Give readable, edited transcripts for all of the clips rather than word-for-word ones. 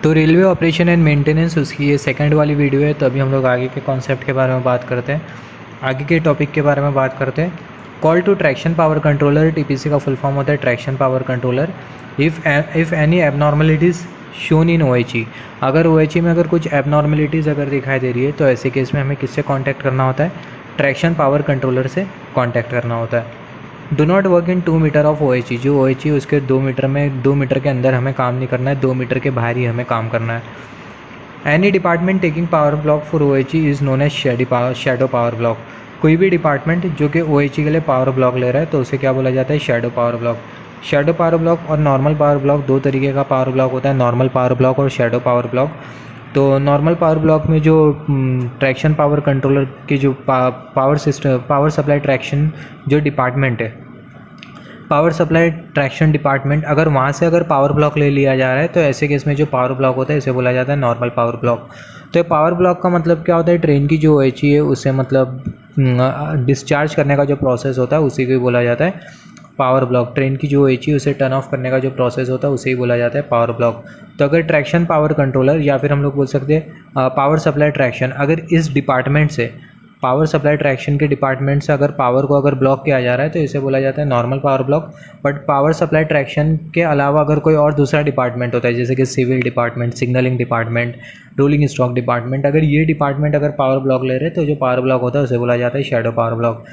तो railway operation and maintenance उसकी ये सेकंड वाली वीडियो है। तो अभी हम लोग आगे के कॉन्सेप्ट के बारे में बात करते हैं, आगे के टॉपिक के बारे में बात करते हैं। Call to traction power controller, TPC का फुल फॉर्म होता है traction power controller. If any abnormalities shown in OHE, अगर OHE में अगर कुछ एबनॉर्मलिटीज़ अगर दिखाई दे रही है तो ऐसे केस में हमें किससे कांटेक्ट करना होता है? ट्रैक्शन पावर कंट्रोलर से कांटेक्ट करना होता है। Do not work in 2 metre of OHE, जो OHE उसके 2 मीटर में 2 मीटर के अंदर हमें काम नहीं करना है, 2 मीटर के बाहर ही हमें काम करना है। Any department taking power block for OHE is known as shadow power block. कोई भी डिपार्टमेंट जो कि OHE के लिए पावर ब्लॉक ले रहा है तो उसे क्या बोला जाता है? Shadow power block. Shadow power block और नॉर्मल पावर ब्लॉक, दो तरीके का पावर ब्लॉक होता है, नॉर्मल पावर ब्लॉक और शैडो पावर ब्लॉक। तो नॉर्मल पावर ब्लॉक में जो ट्रैक्शन पावर कंट्रोलर की जो power system, power supply traction जो डिपार्टमेंट है, पावर सप्लाई ट्रैक्शन डिपार्टमेंट, अगर वहाँ से अगर पावर ब्लॉक ले लिया जा रहा है तो ऐसे केस में जो पावर ब्लॉक होता है इसे बोला जाता है नॉर्मल पावर ब्लॉक। तो पावर ब्लॉक का मतलब क्या होता है? ट्रेन की जो OHE है उसे मतलब डिस्चार्ज करने का जो प्रोसेस होता है उसी को ही बोला जाता है पावर ब्लॉक। ट्रेन की जो OHE उसे टर्न ऑफ करने का जो प्रोसेस होता है उसे ही बोला जाता है पावर ब्लॉक। तो अगर ट्रैक्शन पावर कंट्रोलर या फिर हम लोग बोल सकते हैं पावर सप्लाई ट्रैक्शन, अगर इस डिपार्टमेंट से, पावर सप्लाई ट्रैक्शन के डिपार्टमेंट से अगर पावर को अगर ब्लॉक किया जा रहा है तो इसे बोला जाता है normal power block. But power supply traction के अलावा अगर कोई और दूसरा डिपार्टमेंट होता है जैसे कि civil department, signalling department, rolling stock department, अगर ये डिपार्टमेंट अगर पावर ब्लॉक ले रहे हैं तो जो पावर ब्लॉक होता है उसे बोला जाता है shadow power block.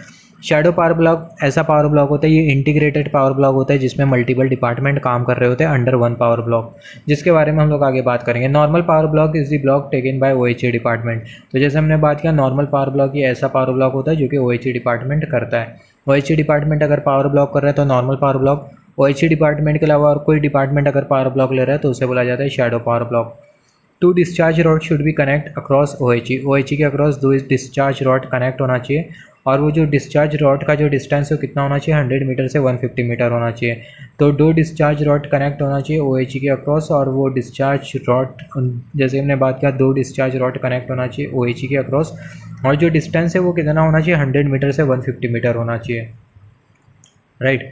Shadow power block ऐसा पावर ब्लॉक होता है, ये इंटीग्रेटेड पावर ब्लॉक होता है जिसमें मल्टीपल डिपार्टमेंट काम कर रहे होते हैं अंडर वन पावर ब्लॉक, जिसके बारे में हम लोग आगे बात करेंगे। Normal power block is the block taken by OHE department. तो जैसे हमने बात किया, नॉर्मल पावर ब्लॉक ये ऐसा पावर ब्लॉक होता है जो कि OHE डिपार्टमेंट करता है। OHE डिपार्टमेंट अगर पावर ब्लॉक कर रहा है तो normal power block. OHE department के अलावा और कोई डिपार्टमेंट अगर पावर ब्लॉक ले रहा है तो उसे बोला जाता है shadow power block. Two discharge rod should be connect across OHE के अक्रॉस दो डिस्चार्ज रॉड कनेक्ट होना चाहिए, और वो जो डिस्चार्ज रॉड का जो डिस्टेंस है वो कितना होना चाहिए? 100 मीटर से 150 मीटर होना चाहिए। तो दो डिस्चार्ज रॉड कनेक्ट होना चाहिए OHE के अक्रॉस, और वो डिस्चार्ज रॉड, जैसे हमने बात किया, दो डिस्चार्ज रॉड कनेक्ट होना चाहिए OHE के अक्रॉस, और जो डिस्टेंस है वो कितना होना चाहिए? 100 मीटर से 150 मीटर होना चाहिए, राइट।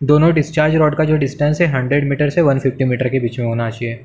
दोनों डिस्चार्ज रॉड का जो डिस्टेंस है 100 मीटर से 150 मीटर के बीच में होना चाहिए।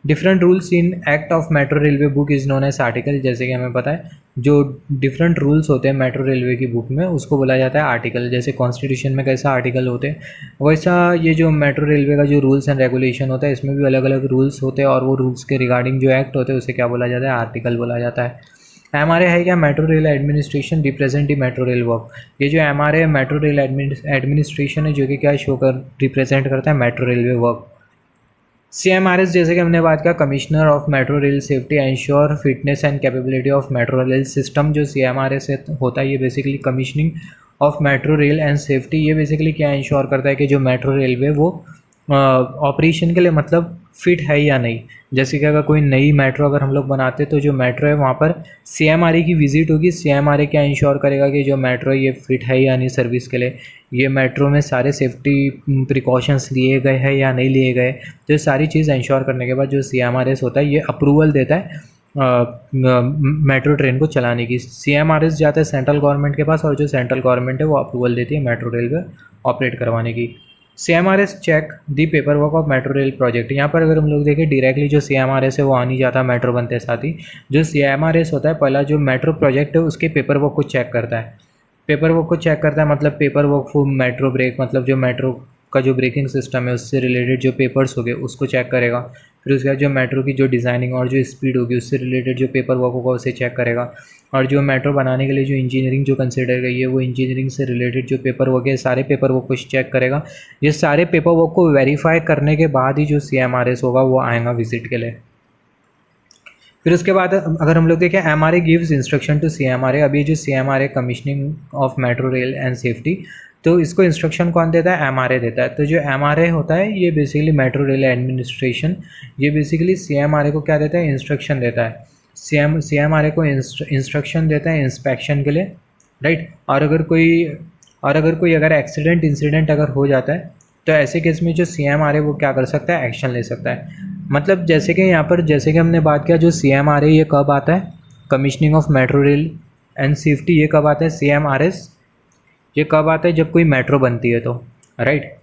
Different rules in act of metro railway book is known as article. जैसे कि हमें पता है जो डिफरेंट रूल्स होते हैं मेट्रो रेलवे की बुक में उसको बोला जाता है आर्टिकल। जैसे कॉन्स्टिट्यूशन में कैसा आर्टिकल होते हैं, वैसा ये जो मेट्रो रेलवे का जो रूल्स एंड रेगुलेशन होता है इसमें भी अलग अलग रूल्स होते हैं, और वो रूल्स के रिगार्डिंग जो एक्ट होते हैं उसे क्या बोला जाता है? आर्टिकल बोला जाता है। MRA है क्या? Metro rail administration represent the metro rail work. ये जो MRA मेट्रो रेल एडमिनिस्ट्रेशन है जो कि क्या शो कर रिप्रेजेंट करता है? Metro railway work. CMRS जैसे कि हमने बात किया, commissioner of metro rail safety ensure fitness and capability of metro rail system. जो CMRS होता है ये basically commissioning of metro rail and safety, ये बेसिकली क्या इंश्योर करता है कि जो मेट्रो रेलवे वो ऑपरेशन के लिए मतलब फिट है या नहीं। जैसे कि अगर कोई नई मेट्रो अगर हम लोग बनाते तो जो मेट्रो है वहाँ पर CMRA की विजिट होगी। CMRA क्या इंश्योर करेगा कि जो मेट्रो है ये फिट है या नहीं सर्विस के लिए, ये मेट्रो में सारे सेफ्टी प्रिकॉशंस लिए गए हैं या नहीं लिए गए। तो ये सारी चीज़ इंश्योर करने के बाद जो CMRS होता है ये अप्रूवल देता है मेट्रो ट्रेन को चलाने की। CMRS जाता है सेंट्रल गवर्नमेंट के पास, और जो सेंट्रल गवर्नमेंट है वो अप्रूवल देती है मेट्रो रेलवे ऑपरेट करवाने की। CMRS check the paper work of metro rail project. यहाँ पर अगर हम लोग देखें डायरेक्टली जो CMRS है वो आ नहीं जाता मेट्रो बनते साथ ही। जो CMRS होता है पहला जो मेट्रो प्रोजेक्ट है उसके पेपर वर्क को चेक करता है। पेपर वर्क को चेक करता है मतलब paper work for metro brake, मतलब जो मेट्रो का जो ब्रेकिंग सिस्टम है उससे रिलेटेड जो पेपर्स हो गए उसको चेक करेगा। फिर उसके बाद जो मेट्रो की जो डिज़ाइनिंग और जो स्पीड होगी उससे रिलेटेड जो पेपर वर्क होगा उसे चेक करेगा। और जो मेट्रो बनाने के लिए जो इंजीनियरिंग जो कंसिडर गई है वो इंजीनियरिंग से रिलेटेड जो पेपर वर्क है सारे पेपर वर्क को चेक करेगा। ये सारे पेपर वर्क को वेरीफाई करने के बाद ही जो CMRS होगा वो आएगा विजिट के लिए। फिर उसके बाद अगर हम लोग देखें MRA gives instruction to CMRA। अभी जो CMRA commissioning of metro rail and safety, तो इसको इंस्ट्रक्शन कौन देता है? MRA देता है। तो जो MRA होता है ये बेसिकली मेट्रो रेल एडमिनिस्ट्रेशन, ये बेसिकली CMRA को क्या देता है? इंस्ट्रक्शन देता है। CMRA को इंस्ट्रक्शन देता है इंस्पेक्शन के लिए, राइट। और अगर कोई एक्सीडेंट इंसिडेंट अगर हो जाता है तो ऐसे केस में जो CMRA वो क्या कर सकता है? एक्शन ले सकता है। मतलब जैसे कि यहाँ पर जैसे कि हमने बात किया जो CMRA ये कब आता है? Commissioning of metro rail and safety ये कब आता है? CMRS ये कब आता है? जब कोई मेट्रो बनती है तो, राइट।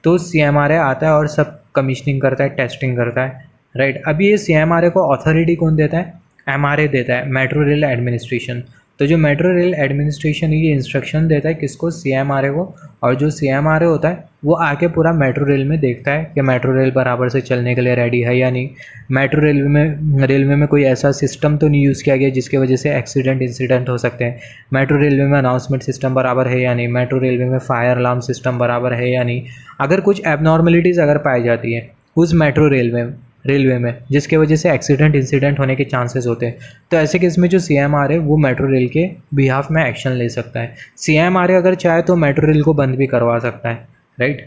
तो CMRA आता है और सब कमीशनिंग करता है, टेस्टिंग करता है, राइट। अभी ये CMRA को अथॉरिटी कौन देता है? MRA देता है, मेट्रो रेल एडमिनिस्ट्रेशन। तो जो मेट्रो रेल एडमिनिस्ट्रेशन ये इंस्ट्रक्शन देता है किसको? CMRA को। और जो CMRA होता है वो आके पूरा मेट्रो रेल में देखता है कि मेट्रो रेल बराबर से चलने के लिए रेडी है या नहीं, मेट्रो रेलवे में कोई ऐसा सिस्टम तो नहीं यूज़ किया गया जिसकी वजह से इंसिडेंट हो सकते हैं, मेट्रो रेलवे में अनाउंसमेंट सिस्टम बराबर है या नहीं, मेट्रो रेलवे में फायर अलार्म सिस्टम बराबर है या नहीं। अगर कुछ एबनॉर्मलिटीज़ अगर पाई जाती है उस मेट्रो रेलवे में जिसके वजह से इंसिडेंट होने के चांसेस होते हैं, तो ऐसे केस में जो CMRA है वो मेट्रो रेल के बिहाफ में एक्शन ले सकता है। CMRA अगर चाहे तो मेट्रो रेल को बंद भी करवा सकता है, राइट।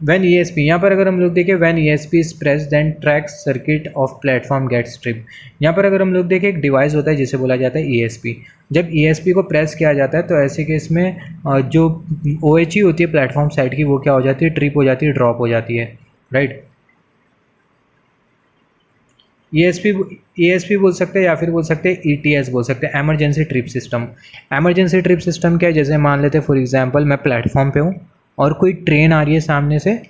व्हेन ESP, यहाँ पर अगर हम लोग देखें when ESP is press then track circuit of platform gates trip. यहाँ पर अगर हम लोग देखें एक डिवाइस होता है जिसे बोला जाता है ESP। जब ESP को प्रेस किया जाता है तो ऐसे केस में जो OHE होती है प्लेटफॉर्म साइड की वो क्या हो जाती है? ट्रिप हो जाती है, ड्रॉप हो जाती है, राइट। ESP बोल सकते हैं या फिर बोल सकते हैं ETS बोल सकते हैं, emergency trip system. Emergency trip system क्या है? जैसे मान लेते हैं फॉर एग्जांपल मैं प्लेटफॉर्म पे हूँ और कोई ट्रेन आ रही है सामने से,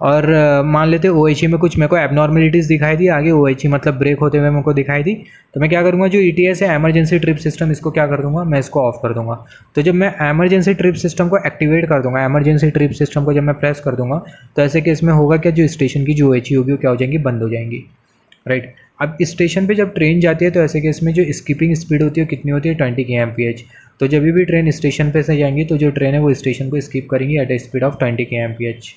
और मान लेते हैं OHE में कुछ मेरे को एबनॉर्मलिटीज़ दिखाई दी, आगे OHE मतलब ब्रेक होते हुए मेरे को दिखाई दी, तो मैं क्या करूँगा? जो ETS है एमरजेंसी ट्रिप सिस्टम, इसको क्या कर दूँगा? मैं इसको ऑफ कर दूँगा। तो जब मैं एमरजेंसी ट्रिप सिस्टम को एक्टिवेट कर दूँगा, एमरजेंसी ट्रिप सिस्टम को जब मैं प्रेस कर दूँगा तो ऐसे केस में होगा क्या? जो स्टेशन की जो OHE होगी वो क्या हो जाएंगी? बंद हो जाएंगी, राइट। अब स्टेशन पे जब ट्रेन जाती है तो ऐसे केस में जो स्कीपिंग स्पीड होती है कितनी होती है? 20 kmph। तो जब भी ट्रेन स्टेशन पे से जाएंगी तो जो ट्रेन है वो स्टेशन को स्किप करेंगी at a speed of 20 kmph।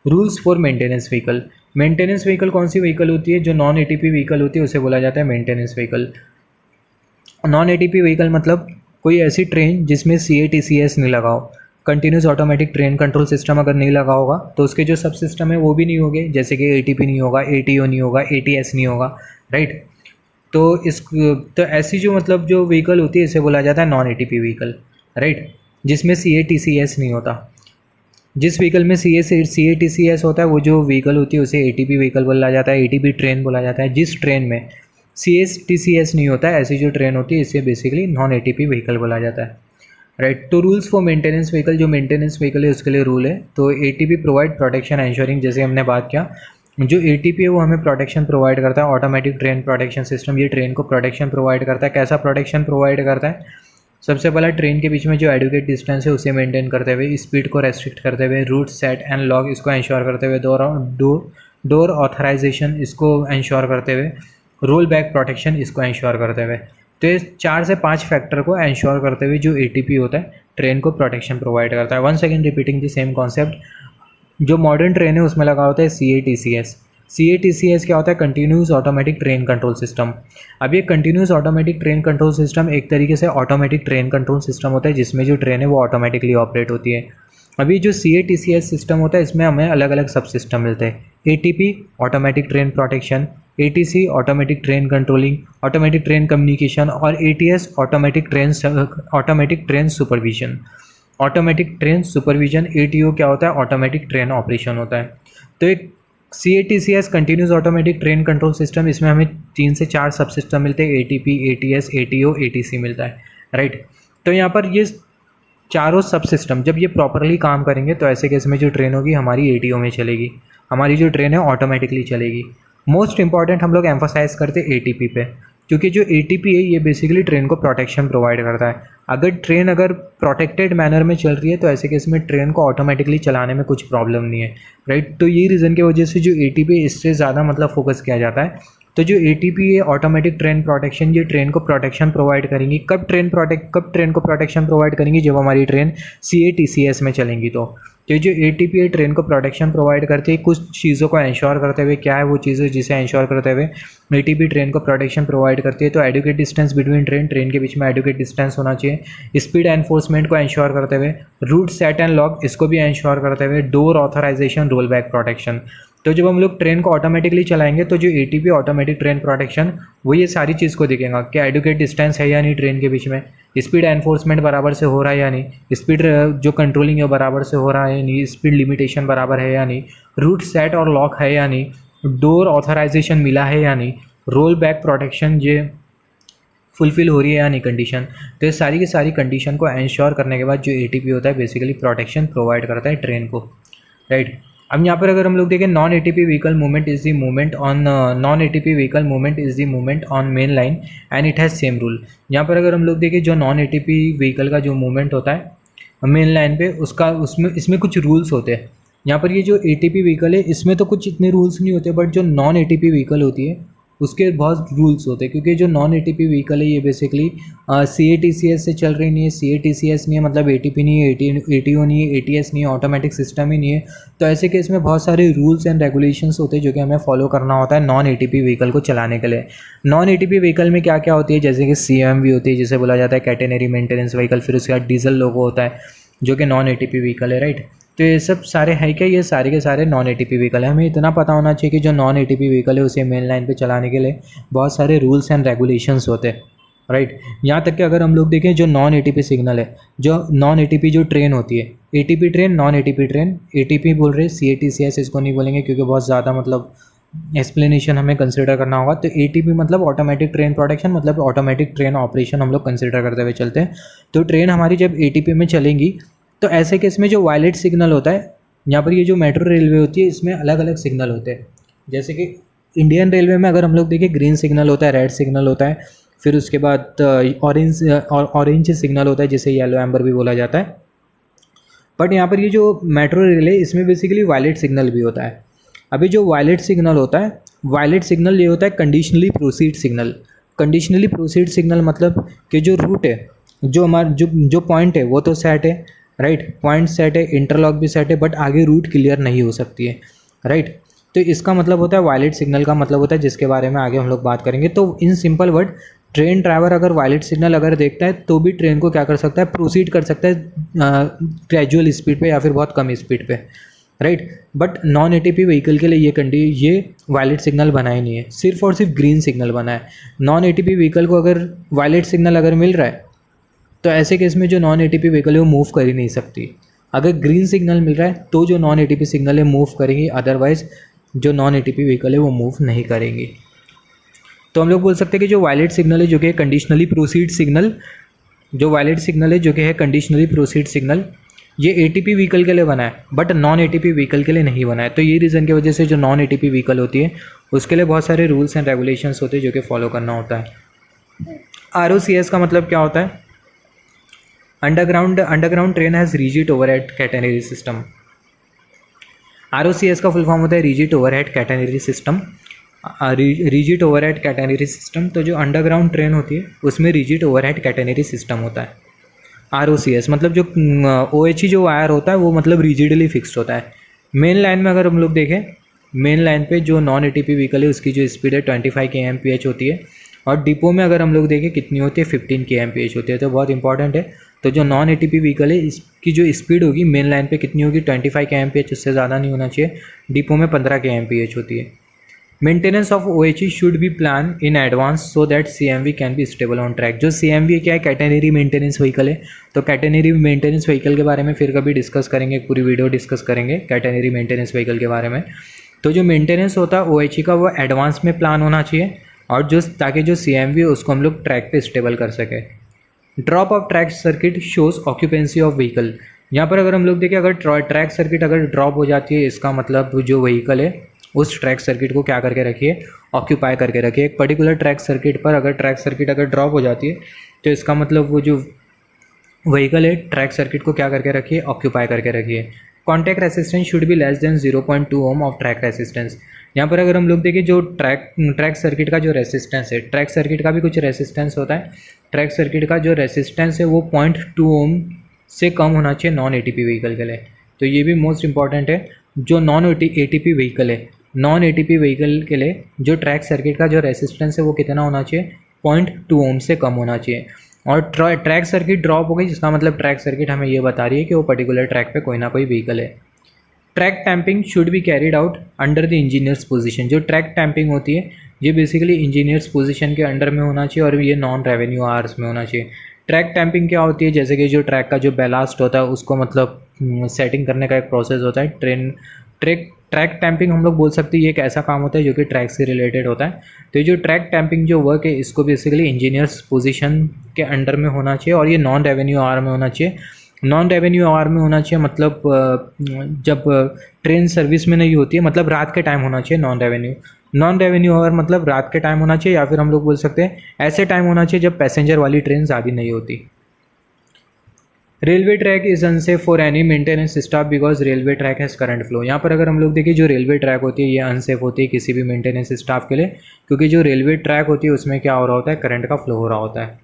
Rules for maintenance vehicle. Maintenance vehicle कौन सी व्हीकल होती है? जो नॉन ATP व्हीकल होती है उसे बोला जाता है maintenance vehicle. Non ATP vehicle मतलब कोई ऐसी ट्रेन जिसमें CATCS नहीं लगा हो, continuous automatic train control system अगर नहीं लगा होगा तो उसके जो सब सिस्टम है वो भी नहीं होंगे, जैसे कि ATP नहीं होगा, ATO नहीं होगा, ATS नहीं होगा, राइट। तो ऐसी जो मतलब जो व्हीकल होती है इसे बोला जाता है नॉन ATP व्हीकल, राइट, जिसमें CATCS नहीं होता। जिस व्हीकल में CATCS होता है वो जो व्हीकल होती है उसे ATP व्हीकल बोला जाता है, ATP ट्रेन बोला जाता है। जिस ट्रेन में CATCS नहीं होता है ऐसी जो ट्रेन होती है इसे बेसिकली नॉन ATP व्हीकल बोला जाता है, राइट। तो रूल्स फॉर मेंटेनेंस व्हीकल, जो मेंटेनेंस व्हीकल है उसके लिए रूल है। तो ATP प्रोवाइड प्रोटेक्शन एंश्योरिंग, जैसे हमने बात किया जो ATP है वो हमें प्रोटेक्शन प्रोवाइड करता है, ऑटोमेटिक ट्रेन प्रोटेक्शन सिस्टम, ये ट्रेन को प्रोटेक्शन प्रोवाइड करता है। कैसा प्रोटेक्शन प्रोवाइड करता है? सबसे पहला ट्रेन के बीच में जो एडुकेट डिस्टेंस है उसे मेंटेन करते हुए, स्पीड को रेस्ट्रिक्ट करते हुए, रूट सेट एंड लॉग इसको इंश्योर करते हुए, डोर ऑथराइजेशन इसको इंश्योर करते हुए, रोल बैक प्रोटेक्शन इसको इंश्योर करते हुए। तो ये 4 से 5 फैक्टर को इंश्योर करते हुए जो ATP होता है ट्रेन को प्रोटेक्शन प्रोवाइड करता है। One second repeating the same concept. जो मॉडर्न ट्रेन है उसमें लगा होता है CATCS। CATCS क्या होता है? Continuous automatic train control system. अब ये continuous automatic train control system एक तरीके से ऑटोमेटिक ट्रेन कंट्रोल सिस्टम होता है जिसमें जो ट्रेन है वो ऑटोमेटिकली ऑपरेट होती है। अभी जो CATCS सिस्टम होता है इसमें हमें अलग अलग सब सिस्टम मिलते हैं। ATP automatic train protection, ATC automatic train controlling, automatic train communication, और ATS automatic train supervision. Automatic train supervision ATO क्या होता है? ऑटोमेटिक ट्रेन ऑपरेशन होता है। तो एक CATCS continuous automatic train control system, इसमें हमें 3 से 4 सब सिस्टम मिलते हैं, ATP, ATS, ATO, ATC मिलता है, राइट। तो यहाँ पर ये चारों सब सिस्टम जब ये प्रॉपरली काम करेंगे तो ऐसे केस में जो ट्रेन होगी हमारी ATO में चलेगी, हमारी जो ट्रेन है ऑटोमेटिकली चलेगी। मोस्ट इंपॉर्टेंट हम लोग एम्फोसाइज करते हैं ATP पे, क्योंकि जो ATP है ये बेसिकली ट्रेन को प्रोटेक्शन प्रोवाइड करता है। अगर ट्रेन प्रोटेक्टेड मैनर में चल रही है तो ऐसे केस में ट्रेन को ऑटोमेटिकली चलाने में कुछ प्रॉब्लम नहीं है, राइट। तो ये रीज़न की वजह से जो ATP इससे ज़्यादा मतलब फोकस किया जाता है। तो जो ATP है ऑटोमेटिक ट्रेन प्रोटेक्शन, ये ट्रेन को प्रोटेक्शन प्रोवाइड करेंगी। कब ट्रेन को प्रोटेक्शन प्रोवाइड करेंगी? जब हमारी ट्रेन CATCS में चलेंगी। तो जो ATP है ट्रेन को प्रोटेक्शन प्रोवाइड करती है कुछ चीज़ों को इंश्योर करते हुए। क्या है वो चीज़ें जिसे इंश्योर करते हुए ATP ट्रेन को प्रोटेक्शन प्रोवाइड करती है? तो एडुकेट डिस्टेंस बिटवीन ट्रेन के बीच में एडुकेट डिस्टेंस होना चाहिए, स्पीड एनफोर्समेंट को इंश्योर करते हुए, रूट सेट एंड लॉक इसको भी इंश्योर करते हुए, door authorisation, roll back protection. तो जब हम लोग ट्रेन को ऑटोमेटिकली चलाएंगे तो जो ATP ऑटोमेटिक ट्रेन प्रोटेक्शन वो ये सारी चीज़ को देखेगा कि एडुकेट डिस्टेंस है या नहीं ट्रेन के बीच में, स्पीड एनफोर्समेंट बराबर से हो रहा है या नहीं, स्पीड जो कंट्रोलिंग है बराबर से हो रहा है या नहीं, स्पीड लिमिटेशन बराबर है या नहीं, रूट सेट और लॉक है या नहीं, डोर ऑथराइजेशन मिला है या नहीं, रोल बैक प्रोटेक्शन ये फुलफिल हो रही है या नहीं कंडीशन। तो ये सारी की सारी कंडीशन को एंश्योर करने के बाद जो एटीपी होता है बेसिकली प्रोटेक्शन प्रोवाइड करता है ट्रेन को, राइट। अब यहाँ पर अगर हम लोग देखें non ATP vehicle movement is the movement on non ATP vehicle movement is the movement on main line and it has same rule. यहाँ पर अगर हम लोग देखें जो नॉन एटीपी व्हीकल का जो मूवमेंट होता है मेन लाइन पे उसका उसमें इसमें कुछ रूल्स होते हैं। यहाँ पर ये जो एटीपी व्हीकल है इसमें तो कुछ इतने रूल्स नहीं होते, बट जो नॉन एटीपी व्हीकल होती है उसके बहुत रूल्स होते हैं, क्योंकि जो नॉन एटीपी व्हीकल है ये बेसिकली CATCS से चल रही नहीं है। CATCS नहीं है मतलब ATP नहीं है, ATO नहीं है, ATS नहीं है, ऑटोमेटिक सिस्टम ही नहीं है। तो ऐसे केस में बहुत सारे रूल्स एंड रेगुलेशंस होते हैं जो कि हमें फॉलो करना होता है नॉन एटीपी व्हीकल को चलाने के लिए। नॉन एटीपी व्हीकल में क्या क्या होती है, जैसे कि CMV होती है जिसे बोला जाता है कैटेनरी मेंटेनेंस व्हीकल, फिर उसके बाद डीजल लोगो होता है जो कि नॉन एटीपी व्हीकल है, राइट। तो ये सब सारे है क्या, ये सारे के सारे नॉन एटीपी व्हीकल है। हमें इतना पता होना चाहिए कि जो नॉन एटीपी व्हीकल है उसे मेन लाइन पे चलाने के लिए बहुत सारे रूल्स एंड रेगुलेशंस होते हैं, राइट। यहाँ तक कि अगर हम लोग देखें जो नॉन एटीपी सिग्नल है, जो नॉन एटीपी जो ट्रेन होती है, ATP train non ATP train, ATP बोल रहे हैं CATCS इसको नहीं बोलेंगे क्योंकि बहुत ज़्यादा मतलब एक्सप्लेनेशन हमें कंसिडर करना होगा। तो एटीपी मतलब ऑटोमेटिक ट्रेन प्रोटेक्शन, मतलब ऑटोमेटिक ट्रेन ऑपरेशन हम लोग कंसिडर करते हुए चलते हैं। तो ट्रेन हमारी जब एटीपी में चलेंगी तो ऐसे केस में जो वायलेट सिग्नल होता है, यहाँ पर ये जो मेट्रो रेलवे होती है इसमें अलग अलग सिग्नल होते हैं। जैसे कि इंडियन रेलवे में अगर हम लोग देखें ग्रीन सिग्नल होता है, रेड सिग्नल होता है, फिर उसके बाद ऑरेंज सिग्नल होता है जिसे येलो एम्बर भी बोला जाता है। बट यहाँ पर ये जो मेट्रो रेल है इसमें बेसिकली वायलेट सिग्नल भी होता है। अभी जो वायलेट सिग्नल होता है, वायलेट सिग्नल ये होता है conditionally proceed signal. Conditionally proceed signal मतलब कि जो रूट है, जो हमारा जो पॉइंट है वो तो सेट है, राइट, पॉइंट सेट है, इंटरलॉक भी सेट है, बट आगे रूट क्लियर नहीं हो सकती है, राइट। तो इसका मतलब होता है वायलेट सिग्नल का मतलब होता है जिसके बारे में आगे हम लोग बात करेंगे। तो in simple word train driver अगर वायलेट सिग्नल अगर देखता है तो भी ट्रेन को क्या कर सकता है, प्रोसीड कर सकता है ग्रेजुअल स्पीड पे या फिर बहुत कम स्पीड पे, right. But non ATP vehicle के लिए ये वायलेट सिग्नल बना ही नहीं है, सिर्फ और सिर्फ ग्रीन सिग्नल बना है। नॉन एटीपी व्हीकल को अगर वायलेट सिग्नल अगर मिल रहा है तो ऐसे केस में जो नॉन एटीपी व्हीकल है वो मूव कर ही नहीं सकती। अगर ग्रीन सिग्नल मिल रहा है तो जो नॉन एटीपी सिग्नल है मूव करेंगी, अदरवाइज जो नॉन एटीपी व्हीकल है वो मूव नहीं करेंगी। तो हम लोग बोल सकते हैं कि जो वायलेट सिग्नल है जो कि कंडीशनली प्रोसीड सिग्नल, जो वायलेट सिग्नल है जो कि है कंडीशनली प्रोसीड सिग्नल, ये एटीपी व्हीकल के लिए बना है बट नॉन एटीपी व्हीकल के लिए नहीं बना है। तो ये रीज़न की वजह से जो नॉन एटीपी व्हीकल होती है उसके लिए बहुत सारे रूल्स एंड रेगुलेशंस होते हैं जो कि फॉलो करना होता है। ROCS का मतलब क्या होता है, underground train has rigid overhead catenary system. ROCS का फुल फॉर्म होता है rigid overhead catenary system. Rigid overhead catenary system, तो जो अंडरग्राउंड ट्रेन होती है उसमें रिजिड ओवरहेड कैटेनरी सिस्टम होता है। ROCS मतलब जो OHE जो वायर होता है वो मतलब रिजिडली फिक्स्ड होता है। मेन लाइन में अगर हम लोग देखें, मेन लाइन पे जो नॉन एटीपी व्हीकल है उसकी जो स्पीड है 25 kmph होती है, और डिपो में अगर हम लोग देखें कितनी होती है 15 kmph होती है। तो बहुत इंपॉर्टेंट है। तो जो नॉन एटीपी व्हीकल है इसकी जो स्पीड होगी मेन लाइन पे कितनी होगी 25 kmph, उससे ज़्यादा नहीं होना चाहिए। डिपो में 15 kmph होती है। Maintenance of OHE should be plan in advance so that CMV can be stable on track. जो CMV क्या है, कैटेनरी मेंटेनेंस व्हीकल है। तो कैटेनरी मेंटेनेंस व्हीकल के बारे में फिर कभी डिस्कस करेंगे, पूरी वीडियो डिस्कस करेंगे कैटेनरी मेंटेनेंस व्हीकल के बारे में। तो जो मेंटेनेंस होता है OHE का वो एडवांस में प्लान होना चाहिए, और जो ताकि जो CMV है उसको हम लोग ट्रैक पे स्टेबल कर सकें। Drop of track circuit shows occupancy of vehicle. यहाँ पर अगर हम लोग देखें, अगर ट्रैक सर्किट अगर ड्रॉप हो जाती है इसका मतलब जो व्हीकल है उस ट्रैक सर्किट को क्या करके रखिए, ऑक्यूपाई करके रखिए। एक पर्टिकुलर ट्रैक सर्किट पर अगर ट्रैक सर्किट अगर ड्रॉप हो जाती है तो इसका मतलब वो जो व्हीकल है ट्रैक सर्किट को क्या करके रखिए, ऑक्यूपाई करके रखिए। Contact resistance should be less than 0.2 ohm of track resistance. यहाँ पर अगर हम लोग देखें जो ट्रैक सर्किट का जो रेसिस्टेंस है, ट्रैक सर्किट का भी कुछ रेसिस्टेंस होता है। ट्रैक सर्किट का जो रेसिस्टेंस है वो 0.2 ओम से कम होना चाहिए नॉन एटीपी व्हीकल के लिए। तो ये भी मोस्ट इंपॉर्टेंट है। जो नॉन एटीपी व्हीकल है, नॉन एटीपी व्हीकल के लिए जो ट्रैक सर्किट का जो रेसिस्टेंस है वो कितना होना चाहिए, 0.2 ओम से कम होना चाहिए। और ट्रैक सर्किट ड्रॉप हो गई जिसका मतलब ट्रैक सर्किट हमें ये बता रही है कि वो पर्टिकुलर ट्रैक पे कोई ना कोई व्हीकल है। Track tamping should be carried out under the engineers position. जो ट्रैक टैंपिंग होती है ये बेसिकली इंजीनियर्स पोजीशन के अंडर में होना चाहिए और ये नॉन रेवेन्यू आवर्स में होना चाहिए। ट्रैक टैंपिंग क्या होती है, जैसे कि जो ट्रैक का जो बैलास्ट होता है उसको मतलब सेटिंग करने का एक प्रोसेस होता है। ट्रैक टैंपिंग हम लोग बोल सकते हैं ये एक ऐसा काम होता है जो कि ट्रैक से रिलेटेड होता है। तो ये जो ट्रैक टैंपिंग जो वर्क है इसको बेसिकली इंजीनियर्स पोजीशन के अंडर में होना चाहिए और ये नॉन रेवेन्यू आवर में होना चाहिए। नॉन रेवेन्यू आवर में होना चाहिए मतलब जब ट्रेन सर्विस में नहीं होती है, मतलब रात के टाइम होना चाहिए नॉन रेवेन्यू आवर मतलब रात के टाइम होना चाहिए, या फिर हम लोग बोल सकते हैं ऐसे टाइम होना चाहिए जब पैसेंजर वाली ट्रेन ज़्यादा नहीं होती। Railway track is unsafe for any maintenance staff because railway track has current flow. यहाँ पर अगर हम लोग देखें जो रेलवे ट्रैक होती है ये अनसेफ होती है किसी भी मेंटेनेंस स्टाफ के लिए, क्योंकि जो रेलवे ट्रैक होती है उसमें क्या हो रहा होता है, करंट का फ्लो हो रहा होता है।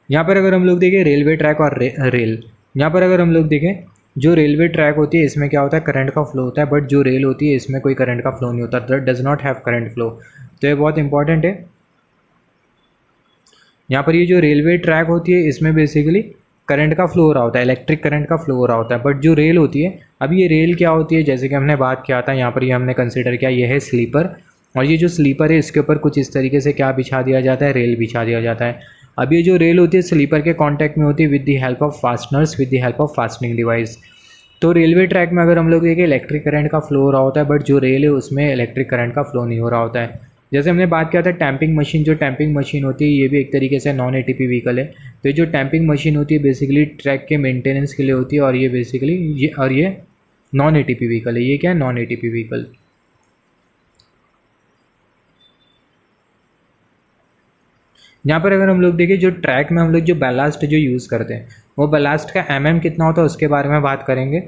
यहाँ पर अगर हम लोग देखें रेलवे ट्रैक और रेल, यहाँ पर अगर हम लोग देखें जो रेलवे ट्रैक होती है इसमें क्या होता है, करंट का फ्लो होता है, बट जो रेल होती है इसमें कोई करंट का फ्लो नहीं होता, that does not have current flow. तो ये बहुत इंपॉर्टेंट है। यहाँ पर ये जो रेलवे ट्रैक होती है इसमें बेसिकली करंट का फ्लो हो रहा होता है, इलेक्ट्रिक करंट का फ्लो हो रहा होता है, बट जो रेल होती है, अब ये रेल क्या होती है, जैसे कि हमने बात किया था यहाँ पर ये हमने कंसिडर किया, ये है स्लीपर, और ये जो स्लीपर है इसके ऊपर कुछ इस तरीके से क्या बिछा दिया जाता है, रेल बिछा दिया जाता है। अब ये जो रेल होती है स्लीपर के कांटेक्ट में होती है with the help of fasteners, with the help of fastening device. तो रेलवे ट्रैक में अगर हम लोग देखें इलेक्ट्रिक करंट का फ्लो हो रहा होता है, बट जो रेल है उसमें इलेक्ट्रिक करंट का फ्लो नहीं हो रहा होता है। जैसे हमने बात किया था टैंपिंग मशीन, जो टैंपिंग मशीन होती है ये भी एक तरीके से नॉन एटीपी व्हीकल है। तो ये जो टैंपिंग मशीन होती है बेसिकली ट्रैक के मेंटेनेंस के लिए होती है, और ये बेसिकली ये नॉन एटीपी व्हीकल है। ये क्या है, नॉन एटीपी व्हीकल। यहाँ पर अगर हम लोग देखें जो ट्रैक में हम लोग जो बैलास्ट जो यूज़ करते हैं वो बैलास्ट का कितना होता है उसके बारे में बात करेंगे,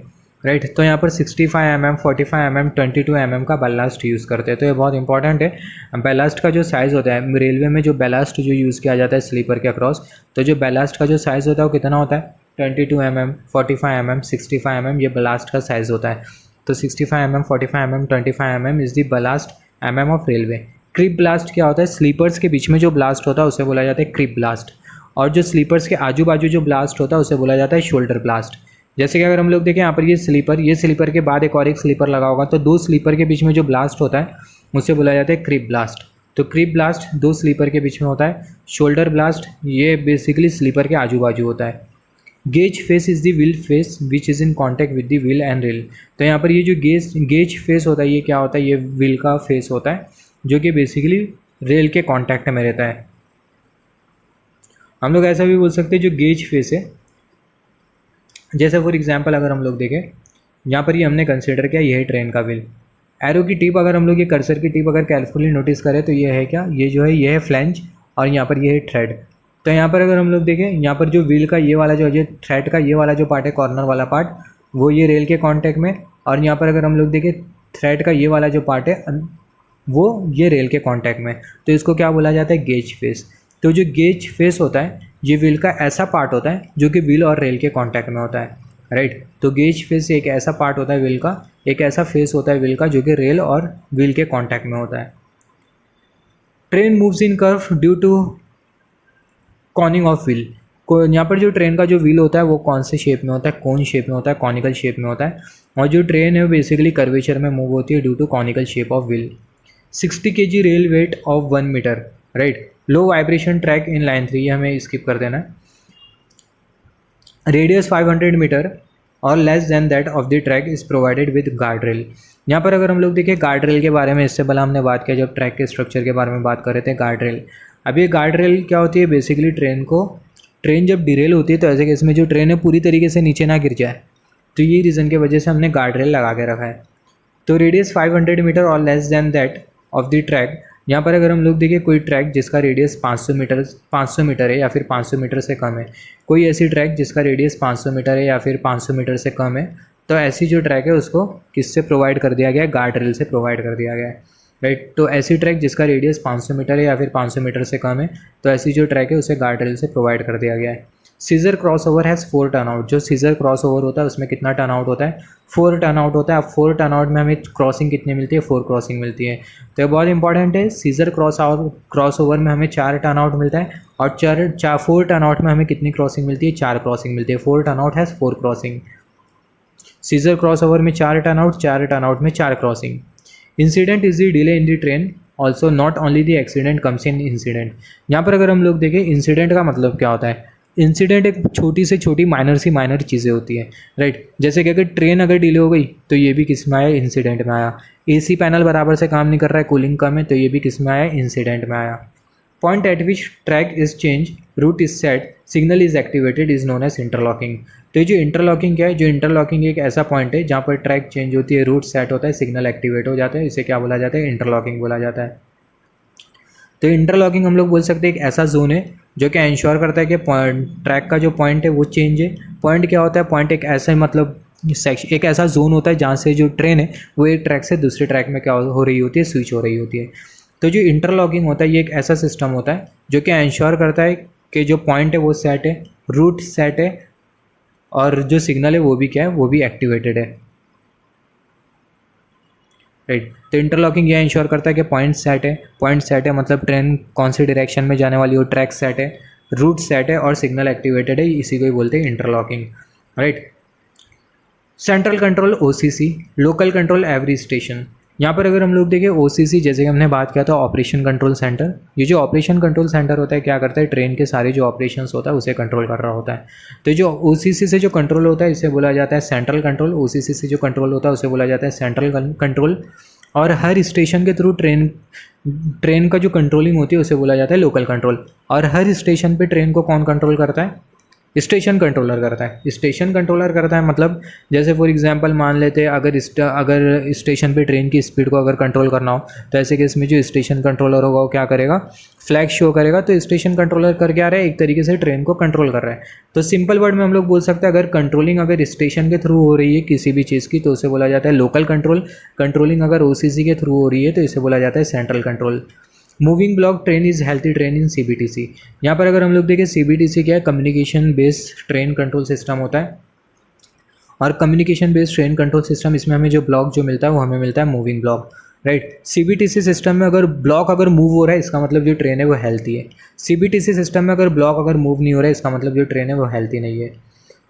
राइट। तो यहाँ पर 65 45 22 का बैलास्ट यूज़ करते हैं। तो ये बहुत इंपॉर्टेंट है। बैलास्ट का जो साइज़ होता है रेलवे में, जो बैलास्ट जो यूज़ किया जाता है स्लीपर के अक्रॉस, तो जो बैलास्ट का जो साइज़ होता है वो कितना होता है, 22 45 65 ये बैलास्ट का साइज़ होता है। तो 65 45 25 is the ballast of railway. Crib ballast क्या होता है, स्लीपर्स के बीच में जो ब्लास्ट होता है उसे बोला जाता है क्रिप ब्लास्ट, और जो स्लीपर्स के आजू बाजू जो ब्लास्ट होता है उसे बोला जाता है शोल्डर ब्लास्ट। जैसे कि अगर हम लोग देखें यहाँ पर ये स्लीपर के बाद एक और एक स्लीपर लगा होगा, तो दो स्लीपर के बीच में जो ब्लास्ट होता है उसे बोला जाता है क्रिप ब्लास्ट। तो क्रिप ब्लास्ट दो स्लीपर के बीच में होता है, शोल्डर ब्लास्ट ये बेसिकली स्लीपर के आजू बाजू होता है। Gauge face is the wheel face which is in contact with the wheel and rail. तो यहाँ पर ये जो गेज फेस होता है ये क्या होता है, ये व्हील का फेस होता है जो कि बेसिकली रेल के कांटेक्ट में रहता है। हम लोग ऐसा भी बोल सकते हैं जो गेज फेस है, जैसे फॉर एग्जांपल अगर हम लोग देखें यहाँ पर ये हमने कंसिडर किया ये है ट्रेन का व्हील। एरो की टिप अगर हम लोग ये कर्सर की टिप अगर केयरफुली नोटिस करें तो ये है क्या, ये जो है ये है फ्लैंज, और यहाँ पर ये है थ्रेड। तो यहाँ पर अगर हम लोग देखें यहाँ पर जो व्हील का ये वाला जो है, थ्रेड का ये वाला जो पार्ट है कॉर्नर वाला पार्ट, वो ये रेल के कॉन्टेक्ट में, और यहाँ पर अगर हम लोग देखें थ्रेड का ये वाला जो पार्ट है वो ये रेल के कांटेक्ट में। तो इसको क्या बोला जाता है, गेज फेस। तो जो गेज फेस होता है ये व्हील का ऐसा पार्ट होता है जो कि व्हील और रेल के कांटेक्ट में होता है, राइट। तो गेज फेस एक ऐसा पार्ट होता है व्हील का, एक ऐसा फेस होता है व्हील का जो कि रेल और व्हील के कांटेक्ट में होता है। Train moves in curve due to coning of wheel. यहाँ पर जो ट्रेन का जो व्हील होता है वो कौन से शेप में होता है, कोन शेप में होता है, कॉनिकल शेप में होता है, और जो ट्रेन है वो बेसिकली कर्वेचर में मूव होती है due to conical shape of wheel. 60 kg rail weight of 1 metre, right. Low vibration track in line 3, ये हमें स्किप कर देना है। रेडियस 500 मीटर और less than that of the track is provided with guard rail. यहाँ पर अगर हम लोग देखें गार्ड रेल के बारे में, इससे पहले हमने बात किया जब ट्रैक के स्ट्रक्चर के बारे में बात कर रहे थे, गार्ड रेल। अब ये गार्ड रेल क्या होती है, बेसिकली ट्रेन जब डिरेल होती है तो ऐसे केस में जो ट्रेन है पूरी तरीके से नीचे ना गिर जाए, तो ये रीज़न की वजह से हमने गार्ड रेल लगा के रखा है। तो रेडियस 500 मीटर और less than that of the track, यहाँ पर अगर हम लोग देखें कोई ट्रैक जिसका रेडियस 500 मीटर है या फिर 500 मीटर से कम है, कोई ऐसी ट्रैक जिसका रेडियस 500 मीटर है या फिर 500 मीटर से कम है, तो ऐसी जो ट्रैक है उसको किससे प्रोवाइड कर दिया गया है, गार्ड रेल से प्रोवाइड कर दिया गया है, राइट। तो ऐसी ट्रैक जिसका रेडियस 500 मीटर है या फिर 500 मीटर से कम है, तो ऐसी जो ट्रैक है उसे गार्ड रेल से प्रोवाइड कर दिया गया है। Scissor cross over has 4 turn out. जो सीजर क्रॉस ओवर होता है उसमें कितना टर्न आउट होता है, 4 टर्न आउट होता है। अब 4 टर्न आउट में हमें क्रॉसिंग कितनी मिलती है, 4 क्रॉसिंग मिलती है। तो ये बहुत इंपॉर्टेंट है। सीजर क्रॉस ओवर में हमें 4 टर्न आउट मिलता है, और 4 टर्न आउट में हमें कितनी क्रॉसिंग मिलती है, 4 क्रॉसिंग मिलती है। 4 turn out has 4 crossing. Scissor cross over में 4 टर्न आउट, 4 टर्न आउट में 4 crossing. Incident is the delay in the train, also not only the accident comes in incident. यहाँ पर अगर हम लोग देखें इंसिडेंट का मतलब क्या होता है, इंसिडेंट एक छोटी से छोटी माइनर चीज़ें होती हैं, राइट। जैसे कि अगर ट्रेन अगर डिले हो गई तो ये भी किस में आया, इंसिडेंट में आया। एसी पैनल बराबर से काम नहीं कर रहा है, कूलिंग कम है, तो ये भी किस में आया, इंसिडेंट में आया। Point at which track is change, route is set, signal is activated is known as interlocking. तो ये जो इंटरलॉकिंग क्या है, जो इंटरलॉकिंग एक ऐसा पॉइंट है जहाँ पर ट्रैक चेंज होती है, रूट सेट होता है, सिग्नल एक्टिवेट हो जाता है, इसे क्या बोला जाता है, इंटरलॉकिंग बोला जाता है। तो इंटरलॉकिंग हम लोग बोल सकते हैं एक ऐसा जोन है जो कि इंश्योर करता है कि ट्रैक का जो पॉइंट है वो चेंज है। पॉइंट क्या होता है, पॉइंट एक ऐसा मतलब सेक्शन, एक ऐसा जोन होता है जहाँ से जो ट्रेन है वो एक ट्रैक से दूसरे ट्रैक में क्या हो रही होती है, स्विच हो रही होती है। तो जो इंटरलॉकिंग होता है ये एक ऐसा सिस्टम होता है जो कि इंश्योर करता है कि जो पॉइंट है वो सेट है, रूट सेट है, और जो सिग्नल है वो भी क्या है, वो भी एक्टिवेटेड है, राइट। तो इंटरलॉकिंग यह इंश्योर करता है कि पॉइंट सेट है मतलब ट्रेन कौन सी डायरेक्शन में जाने वाली हो, ट्रैक सेट है, रूट सेट है और सिग्नल एक्टिवेटेड है, इसी को ही बोलते हैं interlocking, right. Central control OCC, local control every station. यहाँ पर अगर हम लोग देखें ओसीसी, जैसे कि हमने बात किया था ऑपरेशन कंट्रोल सेंटर, ये जो ऑपरेशन कंट्रोल सेंटर होता है क्या करता है, ट्रेन के सारे जो ऑपरेशंस होता है उसे कंट्रोल कर रहा होता है। तो जो ओसीसी से जो कंट्रोल होता है इसे बोला जाता है सेंट्रल कंट्रोल, ओसीसी से जो कंट्रोल होता है उसे बोला जाता है सेंट्रल कंट्रोल। और हर स्टेशन के थ्रू ट्रेन का जो कंट्रोलिंग होती है उसे बोला जाता है लोकल कंट्रोल। और हर स्टेशन पे ट्रेन को कौन कंट्रोल करता है, स्टेशन कंट्रोलर करता है। स्टेशन कंट्रोलर करता है मतलब जैसे फॉर एग्जांपल मान लेते हैं अगर स्टेशन पे ट्रेन की स्पीड को अगर कंट्रोल करना हो तो ऐसे केस में जो स्टेशन कंट्रोलर होगा वो क्या करेगा, फ्लैग शो करेगा। तो स्टेशन कंट्रोलर कर क्या रहा है, एक तरीके से ट्रेन को कंट्रोल कर रहा है। तो सिंपल वर्ड में हम लोग बोल सकते हैं अगर कंट्रोलिंग अगर स्टेशन के थ्रू हो रही है किसी भी चीज़ की तो उसे बोला जाता है लोकल कंट्रोल। कंट्रोलिंग अगर ओसीसी के थ्रू हो रही है तो इसे बोला जाता है central control. Moving block train is healthy train in CBTC. यहाँ पर अगर हम लोग देखें सीबीटीसी क्या है, communication based train control system होता है। और communication based train control system, इसमें हमें जो ब्लॉक जो मिलता है वो हमें मिलता है मूविंग ब्लॉक, राइट। सीबीटीसी सिस्टम में अगर ब्लॉक अगर मूव हो रहा है इसका मतलब जो ट्रेन है वो हेल्थी है। सीबीटीसी सिस्टम में अगर ब्लॉक अगर मूव नहीं हो रहा है इसका मतलब जो ट्रेन है वो हेल्थी नहीं है।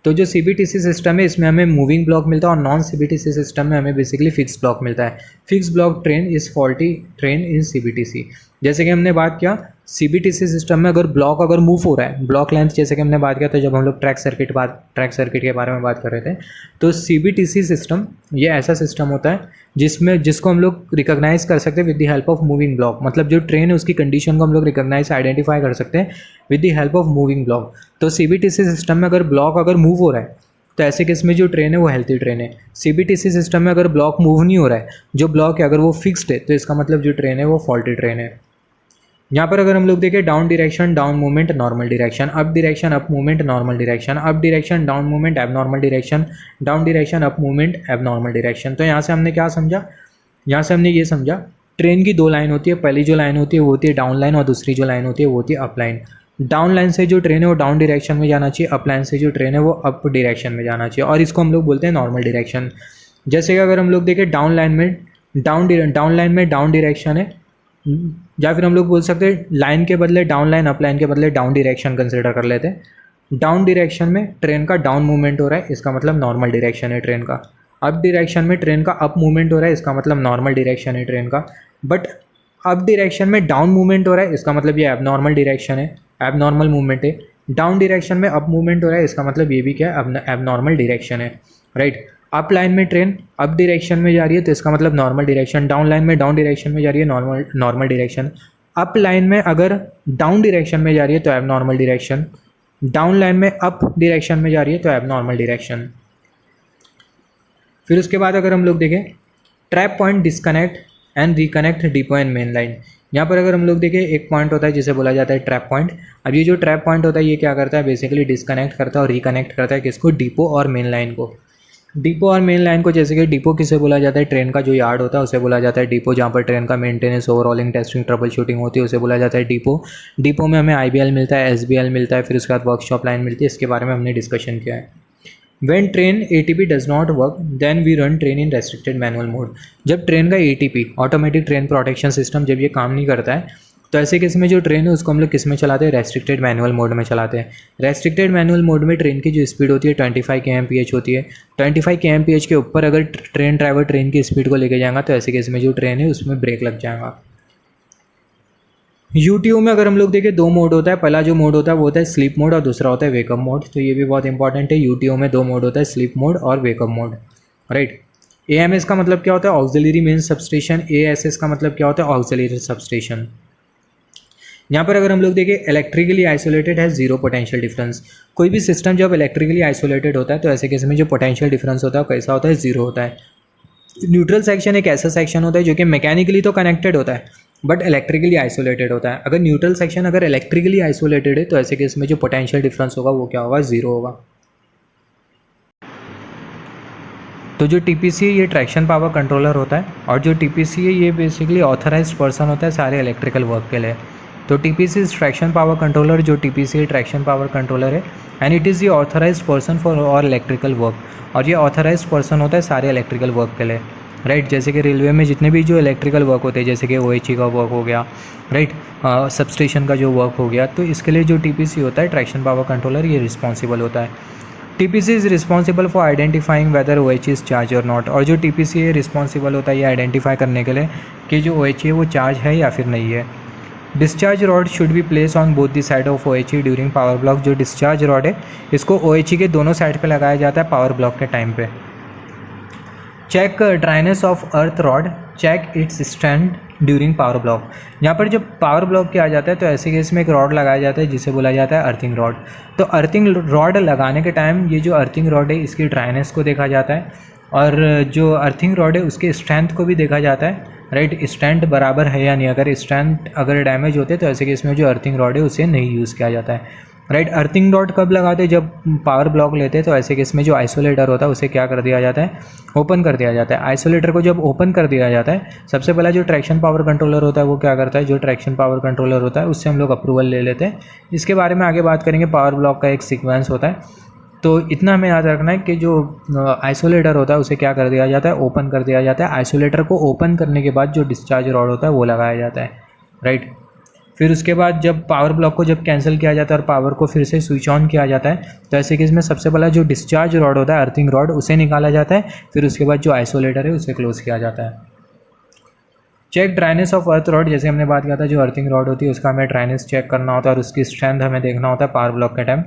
तो जो सीबीटीसी सिस्टम है इसमें हमें मूविंग ब्लॉक मिलता है और नॉन सीबीटीसी सिस्टम में हमें बेसिकली फिक्स ब्लॉक मिलता है। Fix block train is faulty train in CBTC. जैसे कि हमने बात किया सीबीटीसी सिस्टम में अगर ब्लॉक अगर मूव हो रहा है, ब्लॉक लेंथ जैसे कि हमने बात किया था जब हम लोग ट्रैक सर्किट के बारे में बात कर रहे थे, तो सीबीटीसी सिस्टम ये ऐसा सिस्टम होता है जिसको हम लोग रिकॉग्नाइज कर सकते हैं with the help of moving block. मतलब जो ट्रेन है उसकी कंडीशन को हम लोग रिकॉग्नाइज आइडेंटिफाई कर सकते हैं with the help of moving block. तो सीबीटीसी सिस्टम में अगर ब्लॉक अगर मूव हो रहा है तो ऐसे केस में जो ट्रेन है वो हेल्थी ट्रेन है। सीबीटीसी सिस्टम में अगर ब्लॉक मूव नहीं हो रहा है, जो ब्लॉक है अगर वो फिक्स्ड है, तो इसका मतलब जो ट्रेन है वो फॉल्टी ट्रेन है। यहाँ पर अगर हम लोग देखें down direction down movement normal direction, up direction up movement normal direction, up direction down movement abnormal direction, down direction up movement abnormal direction. तो यहाँ से हमने क्या समझा, यहाँ से हमने ये समझा ट्रेन की दो लाइन होती है, पहली जो लाइन होती है वो होती है डाउन लाइन और दूसरी जो लाइन होती है वो होती है अप लाइन। डाउन लाइन से जो ट्रेन है वो डाउन डायरेक्शन में जाना चाहिए, अप लाइन से जो ट्रेन है वो अप डायरेक्शन में जाना चाहिए, और इसको हम लोग बोलते हैं नॉर्मल डायरेक्शन। जैसे कि अगर हम लोग देखें डाउन लाइन में डाउन डायरेक्शन है, या फिर हम लोग बोल सकते हैं लाइन के बदले डाउन लाइन, अप लाइन के बदले डाउन डायरेक्शन कंसिडर कर लेते हैं। डाउन डायरेक्शन में ट्रेन का डाउन मूवमेंट हो रहा है, इसका मतलब नॉर्मल डायरेक्शन है ट्रेन का। अप डायरेक्शन में ट्रेन का अप मूवमेंट हो रहा है, इसका मतलब नॉर्मल डायरेक्शन है ट्रेन का। बट अप डायरेक्शन में डाउन मूवमेंट हो रहा है, इसका मतलब ये एबनॉर्मल डायरेक्शन है, एबनॉर्मल मूवमेंट है। डाउन डायरेक्शन में अप मूवमेंट हो रहा है, इसका मतलब ये भी क्या है, एबनॉर्मल डायरेक्शन है, राइट। अप लाइन में ट्रेन अप डायरेक्शन में जा रही है तो इसका मतलब नॉर्मल डायरेक्शन, डाउन लाइन में डाउन डायरेक्शन में जा रही है नॉर्मल डायरेक्शन। अप लाइन में अगर डाउन डायरेक्शन में जा रही है तो एबनॉर्मल डायरेक्शन, डाउन लाइन में अप डायरेक्शन में जा रही है तो एबनॉर्मल डायरेक्शन। फिर उसके बाद अगर हम लोग देखें trap point disconnect and reconnect depot and main line. यहाँ पर अगर हम लोग देखें एक पॉइंट होता है जिसे बोला जाता है ट्रैप पॉइंट। अब ये जो ट्रैप पॉइंट होता है ये क्या करता है, बेसिकली डिस्कनेक्ट करता है और रिकनेक्ट करता है किसको, डिपो और मेन लाइन को। डिपो और मेन लाइन को, जैसे कि डिपो किसे बोला जाता है, ट्रेन का जो यार्ड होता है उसे बोला जाता है डिपो, जहाँ पर ट्रेन का maintenance, overhauling, testing, trouble shooting होती है उसे बोला जाता है डिपो। डिपो में हमें आईबीएल मिलता है, एसबीएल मिलता है, फिर उसके बाद वर्कशॉप लाइन मिलती है, इसके बारे में हमने डिस्कशन किया है। When train ATP does not work, then we run train in restricted manual mode। जब ट्रेन का ATP automatic train protection system जब ये काम नहीं करता है तो ऐसे केस में जो ट्रेन है उसको हम लोग किस में चलाते हैं, रेस्ट्रिक्टेड मैनुअल मोड में चलाते हैं। रेस्ट्रिक्टेड मैनुअल मोड में ट्रेन की जो स्पीड होती है 25 kmph होती है। 25 kmph के ऊपर अगर ट्रेन ड्राइवर ट्रेन की स्पीड को लेके जाएगा तो ऐसे केस में जो ट्रेन है उसमें ब्रेक लग जाएगा। यूटीओ में अगर हम लोग देखें दो मोड होता है, पहला जो मोड होता है वो होता है स्लीप मोड और दूसरा होता है वेकअप मोड। तो ये भी बहुत इंपॉर्टेंट है, यूटीओ में दो मोड होता है, स्लीप मोड और वेकअप मोड, राइट। एएमएस का मतलब क्या होता है, ऑक्सिलरी मेंस सबस्टेशन। एएसएस का मतलब क्या होता है, ऑक्सिलरी सबस्टेशन। यहाँ पर अगर हम लोग देखें इलेक्ट्रिकली आइसोलेटेड है जीरो पोटेंशियल डिफरेंस। कोई भी सिस्टम जब इलेक्ट्रिकली आइसोलेटेड होता है तो ऐसे केस में जो पोटेंशियल डिफरेंस होता है कैसा होता है, जीरो होता है। न्यूट्रल सेक्शन एक ऐसा सेक्शन होता है जो कि मैकेनिकली तो कनेक्टेड होता है बट इलेक्ट्रिकली आइसोलेटेड होता है। अगर न्यूट्रल सेक्शन अगर इलेक्ट्रिकली आइसोलेटेड है तो ऐसे केस में जो पोटेंशियल डिफरेंस होगा वो क्या होगा, जीरो होगा। तो जो टीपीसी है ये ट्रैक्शन पावर कंट्रोलर होता है और जो टीपीसी है ये बेसिकली ऑथराइज्ड पर्सन होता है सारे इलेक्ट्रिकल वर्क के लिए। तो TPC is traction power controller, जो टीपीसी है ट्रैक्शन पावर कंट्रोलर है and it is the authorised person for all electrical work. और ये ऑथराइज्ड पर्सन होता है सारे इलेक्ट्रिकल वर्क के लिए, राइट। जैसे कि रेलवे में जितने भी जो इलेक्ट्रिकल वर्क होते हैं, जैसे कि ओएचई का वर्क हो गया, राइट, सबस्टेशन का जो वर्क हो गया, तो इसके लिए जो टीपीसी होता है ट्रैक्शन पावर कंट्रोलर ये रिस्पॉन्सिबल होता है। TPC is responsible for identifying whether OHE is charge और नॉट। और जो टीपीसी है रिस्पॉन्सिबल होता है ये आइडेंटिफाई करने के लिए कि जो ओएचई है वो चार्ज है या फिर नहीं है। Discharge rod should B place on both the side of OHE during power block. जो डिस्चार्ज रॉड है इसको ओएचई के दोनों साइड पे लगाया जाता है पावर ब्लॉक के टाइम पे। Check dryness of earth rod, check its strength during power block. यहाँ पर जब पावर ब्लॉक किया जाता है तो ऐसे केस में एक रॉड लगाया जाता है जिसे बोला जाता है अर्थिंग रॉड। तो अर्थिंग रॉड लगाने के टाइम ये जो अर्थिंग रॉड है इसकी ड्राइनेस को देखा जाता है और जो अर्थिंग रॉड है उसके स्ट्रेंथ को भी देखा जाता है, राइट। स्ट्रेंथ बराबर है या नहीं, अगर स्ट्रेंथ अगर डैमेज होते तो ऐसे केस में जो अर्थिंग रॉड है उसे नहीं यूज़ किया जाता है, राइट। अर्थिंग रॉड कब लगाते, जब पावर ब्लॉक लेते हैं तो ऐसे केस में जो आइसोलेटर होता है उसे क्या कर दिया जाता है, ओपन कर दिया जाता है। आइसोलेटर को जब ओपन कर दिया जाता है सबसे पहला जो ट्रैक्शन पावर कंट्रोलर होता है वो क्या करता है, जो ट्रैक्शन पावर कंट्रोलर होता है उससे हम लोग अप्रूवल ले लेते हैं। इसके बारे में आगे बात करेंगे, पावर ब्लॉक का एक सीक्वेंस होता है। तो इतना हमें याद रखना है कि जो आइसोलेटर होता है उसे क्या कर दिया जाता है, ओपन कर दिया जाता है। आइसोलेटर को ओपन करने के बाद जो डिस्चार्ज रॉड होता है वो लगाया जाता है, राइट। फिर उसके बाद जब पावर ब्लॉक को जब कैंसिल किया जाता है और पावर को फिर से स्विच ऑन किया जाता है तो ऐसे केस में सबसे पहला जो डिस्चार्ज रॉड होता है अर्थिंग रॉड उसे निकाला जाता है, फिर उसके बाद जो आइसोलेटर है उसे क्लोज किया जाता है। Check dryness of earth rod, जैसे हमने बात किया था जो अर्थिंग रॉड होती है उसका हमें ड्राइनेस चेक करना होता है और उसकी स्ट्रेंथ हमें देखना होता है पावर ब्लॉक के time.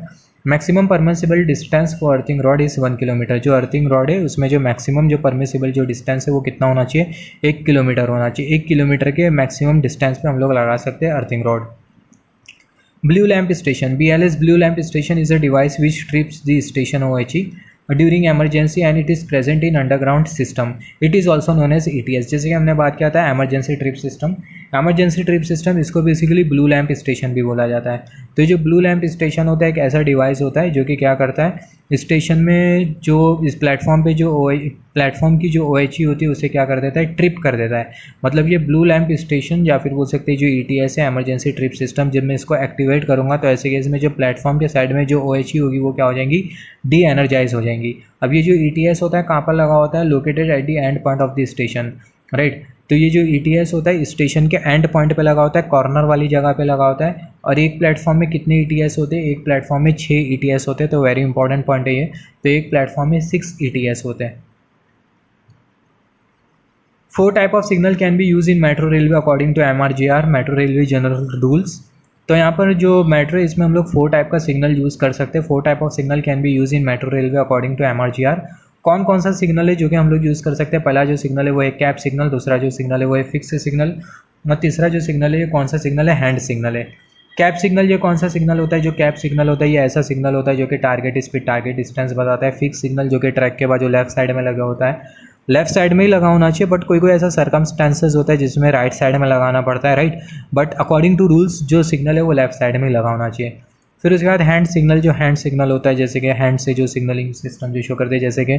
Maximum permissible distance for earthing rod is 1 kilometre. जो अर्थिंग रॉड है उसमें जो मैक्सिमम जो परमिसिबल जो डिस्टेंस है वो कितना होना चाहिए, 1 किलोमीटर होना चाहिए। 1 किलोमीटर के मैक्सिमम डिस्टेंस पे हम लोग लगा सकते हैं earthing rod. Blue lamp station, BLS blue lamp station is a device which trips the station OHE during emergency and it is present in underground system. It is also known as ETS। जैसे कि हमने बात किया था emergency trip system, emergency trip system इसको basically blue lamp station भी बोला जाता है। तो जो ब्लू लैम्प स्टेशन होता है एक ऐसा डिवाइस होता है जो कि क्या करता है, स्टेशन में जो इस प्लेटफॉर्म पे जो प्लेटफॉर्म की जो OHE होती है उसे क्या कर देता है, ट्रिप कर देता है। मतलब ये ब्लू लैम्प स्टेशन या फिर बोल सकते हैं जो ETS है एमरजेंसी ट्रिप सिस्टम, जब मैं इसको एक्टिवेट करूँगा तो ऐसे केस में जो प्लेटफॉर्म के साइड में जो OHE होगी वो क्या हो जाएंगी, डी एनर्जाइज हो जाएंगी। अब ये जो ETS होता है कहाँ पर लगा होता है, located at the end point of the station, right. तो ये जो ETS होता है स्टेशन के एंड पॉइंट पे लगा होता है, कॉर्नर वाली जगह पे लगा होता है। और एक प्लेटफॉर्म में कितने ETS होते हैं, एक प्लेटफॉर्म में 6 ETS होते हैं। तो वेरी इंपॉर्टेंट पॉइंट है ये। तो एक प्लेटफॉर्म में 6 ETS होते हैं। 4 type of signal can be use in metro railway according to MRGR, metro railway general rules. तो यहाँ पर जो मेट्रो इसमें हम लोग 4 टाइप का सिग्नल यूज़ कर सकते हैं। 4 type of signal can be use in metro railway according to MRGR। कौन कौन सा सिग्नल है जो कि हम लोग यूज़ कर सकते हैं, पहला जो सिग्नल है वो है कैप सिग्नल, दूसरा जो सिग्नल है वो है फिक्स सिग्नल और तीसरा जो सिग्नल है ये कौन सा सिग्नल है, हैंड सिग्नल है। कैप सिग्नल ये कौन सा सिग्नल होता है, जो कैप सिग्नल होता है ये ऐसा सिग्नल होता है जो कि टारगेट स्पीड टारगेट डिस्टेंस बताता है। फिक्स सिग्नल जो कि ट्रैक के बाद जो लेफ्ट साइड में लगा होता है, लेफ्ट साइड में ही लगा होना चाहिए, बट कोई कोई ऐसा सर्कमस्टेंसेस होता है जिसमें राइट साइड में लगाना पड़ता है, right. But according to rules जो सिग्नल है वो लेफ्ट साइड में ही लगा होना चाहिए। फिर उसके बाद हैंड सिग्नल, जो हैंड सिग्नल होता है जैसे कि हैंड से जो सिग्नलिंग सिस्टम जो शो करते हैं, जैसे कि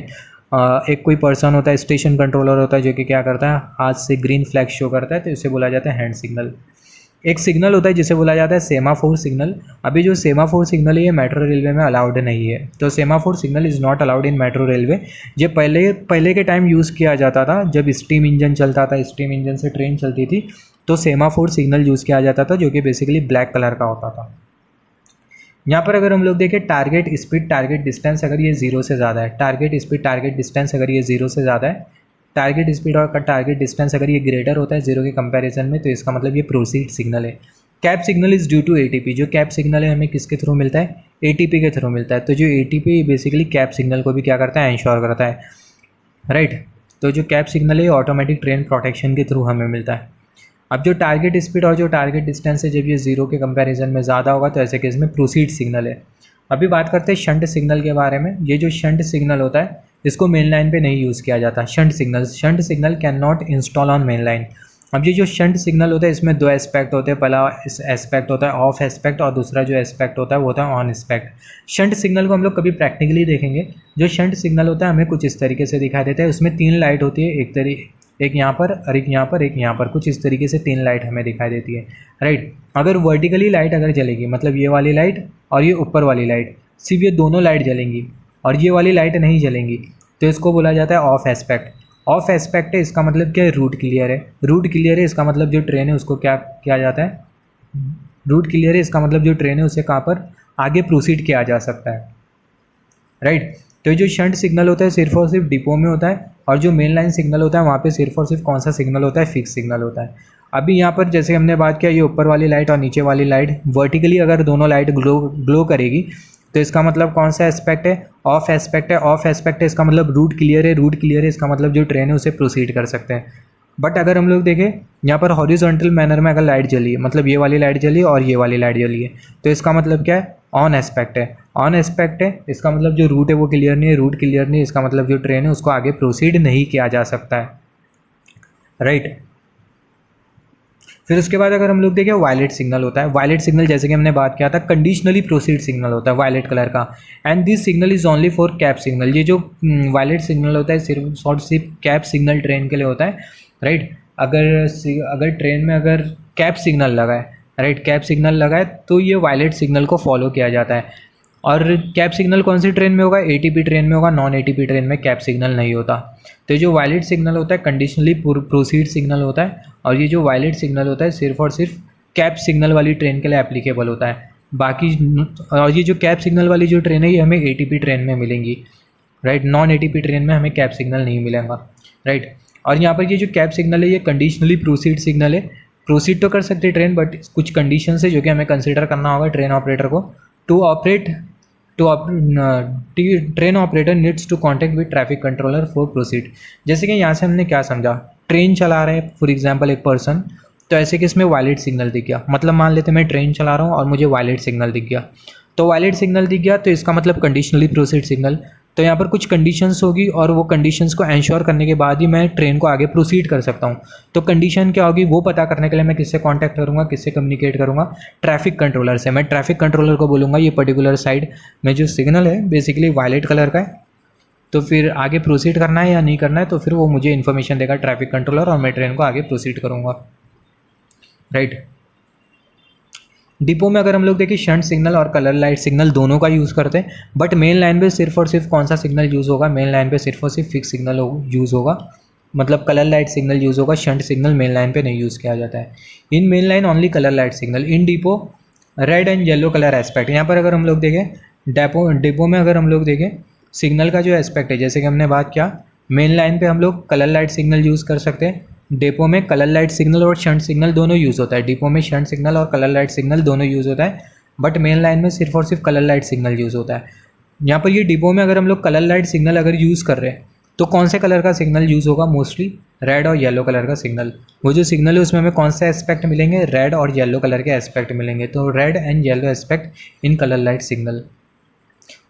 एक कोई पर्सन होता है स्टेशन कंट्रोलर होता है जो कि क्या करता है हाथ से ग्रीन फ्लैग शो करता है, तो इसे बोला जाता है हैंड सिग्नल। एक सिग्नल होता है जिसे बोला जाता है सेमाफोर सिग्नल। अभी जो सेमाफोर सिग्नल है ये मेट्रो रेलवे में अलाउड नहीं है। तो semaphore signal is not allowed in metro railway. ये पहले के टाइम यूज़ किया जाता था जब स्टीम इंजन चलता था, स्टीम इंजन से ट्रेन चलती थी, तो सेमाफोर सिग्नल यूज़ किया जाता था जो कि बेसिकली ब्लैक कलर का होता था। यहाँ पर अगर हम लोग देखें टारगेट स्पीड टारगेट डिस्टेंस अगर ये 0 से ज़्यादा है, टारगेट स्पीड टारगेट डिस्टेंस अगर ये 0 से ज़्यादा है, टारगेट स्पीड और टारगेट डिस्टेंस अगर ये ग्रेटर होता है 0 के कंपैरिजन में, तो इसका मतलब ये प्रोसीड सिग्नल है। Cap signal is due to ATP. जो कैप सिग्नल है हमें किसके थ्रू मिलता है, एटीपी के थ्रू मिलता है। तो जो एटीपी बेसिकली कैप सिग्नल को भी क्या करता है, इंश्योर करता है, राइट। तो जो कैप सिग्नल है ऑटोमेटिक ट्रेन प्रोटेक्शन के थ्रू हमें मिलता है। अब जो टारगेट स्पीड और जो टारगेट डिस्टेंस है, जब ये ज़ीरो के कंपैरिजन में ज़्यादा होगा तो ऐसे केस में प्रोसीड सिग्नल है। अभी बात करते हैं शंट सिग्नल के बारे में। ये जो शंट सिग्नल होता है इसको मेन लाइन पे नहीं यूज़ किया जाता। Shunt signal can not install on main line. अब ये जो शंट सिग्नल होता है इसमें दो एस्पेक्ट होते हैं। पहला इस एस्पेक्ट होता है ऑफ एस्पेक्ट और दूसरा जो एस्पेक्ट होता है वो होता है ऑन एस्पेक्ट। शंट सिग्नल को हम लोग कभी प्रैक्टिकली देखेंगे। जो शंट सिग्नल होता है हमें कुछ इस तरीके से दिखाई देता है। उसमें तीन लाइट होती है, एक यहाँ पर और एक यहाँ पर, एक यहाँ पर, कुछ इस तरीके से तीन लाइट हमें दिखाई देती है, राइट। अगर वर्टिकली लाइट अगर जलेगी, मतलब ये वाली लाइट और ये ऊपर वाली लाइट, सिर्फ ये दोनों लाइट जलेंगी और ये वाली लाइट नहीं जलेंगी, तो इसको बोला जाता है ऑफ एस्पेक्ट। ऑफ एस्पेक्ट है, इसका मतलब क्या है, रूट क्लियर है। रूट क्लियर है इसका मतलब जो ट्रेन है उसको क्या किया जाता है, रूट क्लियर है इसका मतलब जो ट्रेन है उसे कहाँ पर आगे प्रोसीड किया जा सकता है, राइट। तो जो शंट सिग्नल होता है सिर्फ और सिर्फ डिपो में होता है, और जो मेन लाइन सिग्नल होता है वहाँ पे सिर्फ और सिर्फ कौन सा सिग्नल होता है, फिक्स सिग्नल होता है। अभी यहाँ पर जैसे हमने बात किया, ये ऊपर वाली लाइट और नीचे वाली लाइट वर्टिकली अगर दोनों लाइट ग्लो करेगी तो इसका मतलब कौन सा एस्पेक्ट है, ऑफ एस्पेक्ट है। ऑफ एस्पेक्ट है इसका मतलब रूट क्लियर है। रूट क्लियर है इसका मतलब जो ट्रेन है उसे प्रोसीड कर सकते हैं। बट अगर हम लोग देखें यहाँ पर हॉरिजॉन्टल मैनर में अगर लाइट जली है, मतलब ये वाली लाइट जली है और ये वाली लाइट जली है, तो इसका मतलब क्या है, ऑन एस्पेक्ट है। ऑन एस्पेक्ट है इसका मतलब जो रूट है वो क्लियर नहीं है। रूट क्लियर नहीं है इसका मतलब जो ट्रेन है उसको आगे प्रोसीड नहीं किया जा सकता है, राइट। फिर उसके बाद अगर हम लोग देखें वायलेट सिग्नल होता है। वायलेट सिग्नल जैसे कि हमने बात किया था कंडीशनली प्रोसीड सिग्नल होता है वायलेट कलर का, and this signal is only for cap signal. ये जो वायलेट सिग्नल होता है सिर्फ कैप सिग्नल ट्रेन के लिए होता है, राइट। अगर ट्रेन में अगर कैप सिग्नल लगा है, राइट, कैप सिग्नल लगा है तो ये वायलेट सिग्नल को फॉलो किया जाता है। और कैप सिग्नल कौन सी ट्रेन में होगा, एटीपी ट्रेन में होगा। नॉन एटीपी ट्रेन में कैप सिग्नल नहीं होता। तो जो वायलेट सिग्नल होता है कंडीशनली प्रोसीड सिग्नल होता है, और ये जो वायलेट सिग्नल होता है सिर्फ और सिर्फ कैप सिग्नल वाली ट्रेन के लिए एप्लीकेबल होता है। बाकी और ये जो कैप सिग्नल वाली जो ट्रेन है ये हमें एटीपी ट्रेन में मिलेंगी, राइट। नॉन एटीपी ट्रेन में हमें कैप सिग्नल नहीं मिलेगा, राइट। और यहाँ पर ये जो कैप सिग्नल है ये कंडीशनली प्रोसीड सिग्नल है। प्रोसीड तो कर सकते हैं ट्रेन, बट कुछ कंडीशन है जो कि हमें कंसिडर करना होगा ट्रेन ऑपरेटर को। Train operator needs to contact with traffic controller for proceed. जैसे कि यहाँ से हमने क्या समझा, ट्रेन चला रहे हैं फॉर एग्जांपल एक पर्सन, तो ऐसे कि इसमें वायलेट सिग्नल दिख गया। मतलब मान लेते मैं ट्रेन चला रहा हूँ और मुझे वायलेट सिग्नल दिख गया, तो वायलेट सिग्नल दिख गया तो इसका मतलब कंडीशनली प्रोसीड सिग्नल। तो यहाँ पर कुछ कंडीशंस होगी और वो कंडीशंस को एंश्योर करने के बाद ही मैं ट्रेन को आगे प्रोसीड कर सकता हूँ। तो कंडीशन क्या होगी वो पता करने के लिए मैं किससे कांटेक्ट करूँगा, किससे कम्युनिकेट करूँगा, ट्रैफिक कंट्रोलर से। मैं ट्रैफिक कंट्रोलर को बोलूँगा ये पर्टिकुलर साइड में जो सिग्नल है बेसिकली वायलेट कलर का है, तो फिर आगे प्रोसीड करना है या नहीं करना है, तो फिर वो मुझे इन्फॉर्मेशन देगा ट्रैफिक कंट्रोलर और मैं ट्रेन को आगे प्रोसीड करूँगा, राइट। डिपो में अगर हम लोग देखें शंट सिग्नल और कलर लाइट सिग्नल दोनों का यूज़ करते हैं, बट मेन लाइन पे सिर्फ और सिर्फ कौन सा सिग्नल यूज़ होगा, मेन लाइन पे सिर्फ और सिर्फ फिक्स सिग्नल यूज़ होगा। मतलब कलर लाइट सिग्नल यूज़ होगा, शंट सिग्नल मेन लाइन पे नहीं यूज़ किया जाता है। In main line only colour light signal, in depot red and yellow colour aspect. यहाँ पर अगर हम लोग देखें डिपो में अगर हम लोग देखें सिग्नल का जो एस्पेक्ट है, जैसे कि हमने बात किया मेन लाइन पे हम लोग कलर लाइट सिग्नल यूज़ कर सकते हैं, डिपो में कलर लाइट सिग्नल और शंट सिग्नल दोनों यूज़ होता है। डिपो में शंट सिग्नल और कलर लाइट सिग्नल दोनों यूज़ होता है, बट मेन लाइन में सिर्फ और सिर्फ कलर लाइट सिग्नल यूज़ होता है। यहाँ पर ये डिपो में अगर हम लोग कलर लाइट सिग्नल अगर यूज़ कर रहे हैं तो कौन से कलर का सिग्नल यूज़ होगा, मोस्टली रेड और येलो कलर का सिग्नल। वो जो सिग्नल है उसमें हमें कौन से एस्पेक्ट मिलेंगे, रेड और येलो कलर के एस्पेक्ट मिलेंगे। तो red and yellow aspect in colour light signal.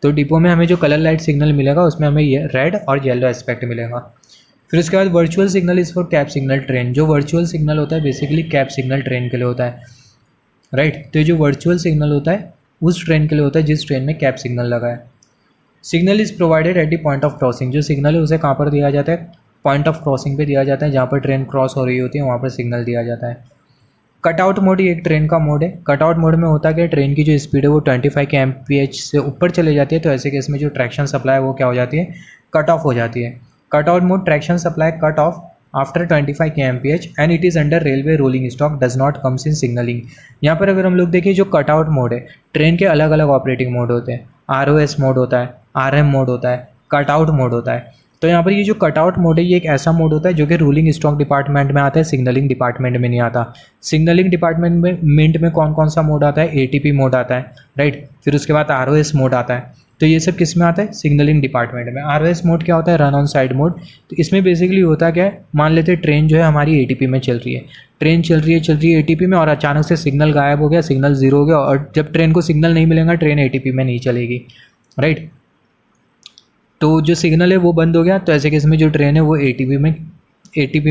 तो डिपो में हमें जो कलर लाइट सिग्नल मिलेगा उसमें हमें ये रेड और येलो एस्पेक्ट मिलेगा। फिर उसके बाद virtual signal is for cap signal train. जो वर्चुअल सिग्नल होता है बेसिकली कैप सिग्नल ट्रेन के लिए होता है, राइट। तो जो वर्चुअल सिग्नल होता है उस ट्रेन के लिए होता है जिस ट्रेन में कैप सिग्नल लगा है। Signal is provided at the point of crossing. जो सिग्नल है उसे कहाँ पर दिया जाता है, पॉइंट ऑफ क्रॉसिंग पे दिया जाता है, जहाँ पर ट्रेन क्रॉस हो रही होती है वहाँ पर सिग्नल दिया जाता है। कटआउट मोड एक ट्रेन का मोड है। कटआउट मोड में होता है कि ट्रेन की जो स्पीड है वो 25 के एमपीएच से ऊपर चले जाती है, तो ऐसे केस में जो ट्रैक्शन सप्लाई है वो क्या हो जाती है, कट ऑफ हो जाती है। Cut out mode traction supply cut off after 25 के MPH and it is under railway rolling stock does not comes in signalling. यहाँ पर अगर हम लोग देखें जो कट आउट मोड है, ट्रेन के अलग अलग ऑपरेटिंग मोड होते हैं। आरओएस मोड होता है, आरएम मोड होता है, कट आउट मोड होता है। तो यहाँ पर ये जो कटआउट मोड है ये एक ऐसा मोड होता है जो कि रूलिंग स्टॉक डिपार्टमेंट में आता है, सिग्नलिंग डिपार्टमेंट में नहीं आता। सिग्नलिंग डिपार्टमेंट में कौन कौन सा मोड आता है, एटीपी मोड आता है, राइट। फिर उसके बाद आरओएस मोड आता है। तो ये सब किस में आता है, सिग्नलिंग डिपार्टमेंट में। आरओएस मोड क्या होता है, रन ऑन साइड मोड। तो इसमें बेसिकली होता क्या है, मान लेते हैं ट्रेन जो है हमारी एटीपी में चल रही है, ट्रेन चल रही है एटीपी में, और अचानक से सिग्नल गायब हो गया, सिग्नल ज़ीरो हो गया, और जब ट्रेन को सिग्नल नहीं मिलेगा ट्रेन एटीपी में नहीं चलेगी, राइट। तो जो सिग्नल है वो बंद हो गया, तो ऐसे केस में जो ट्रेन है वो एटीपी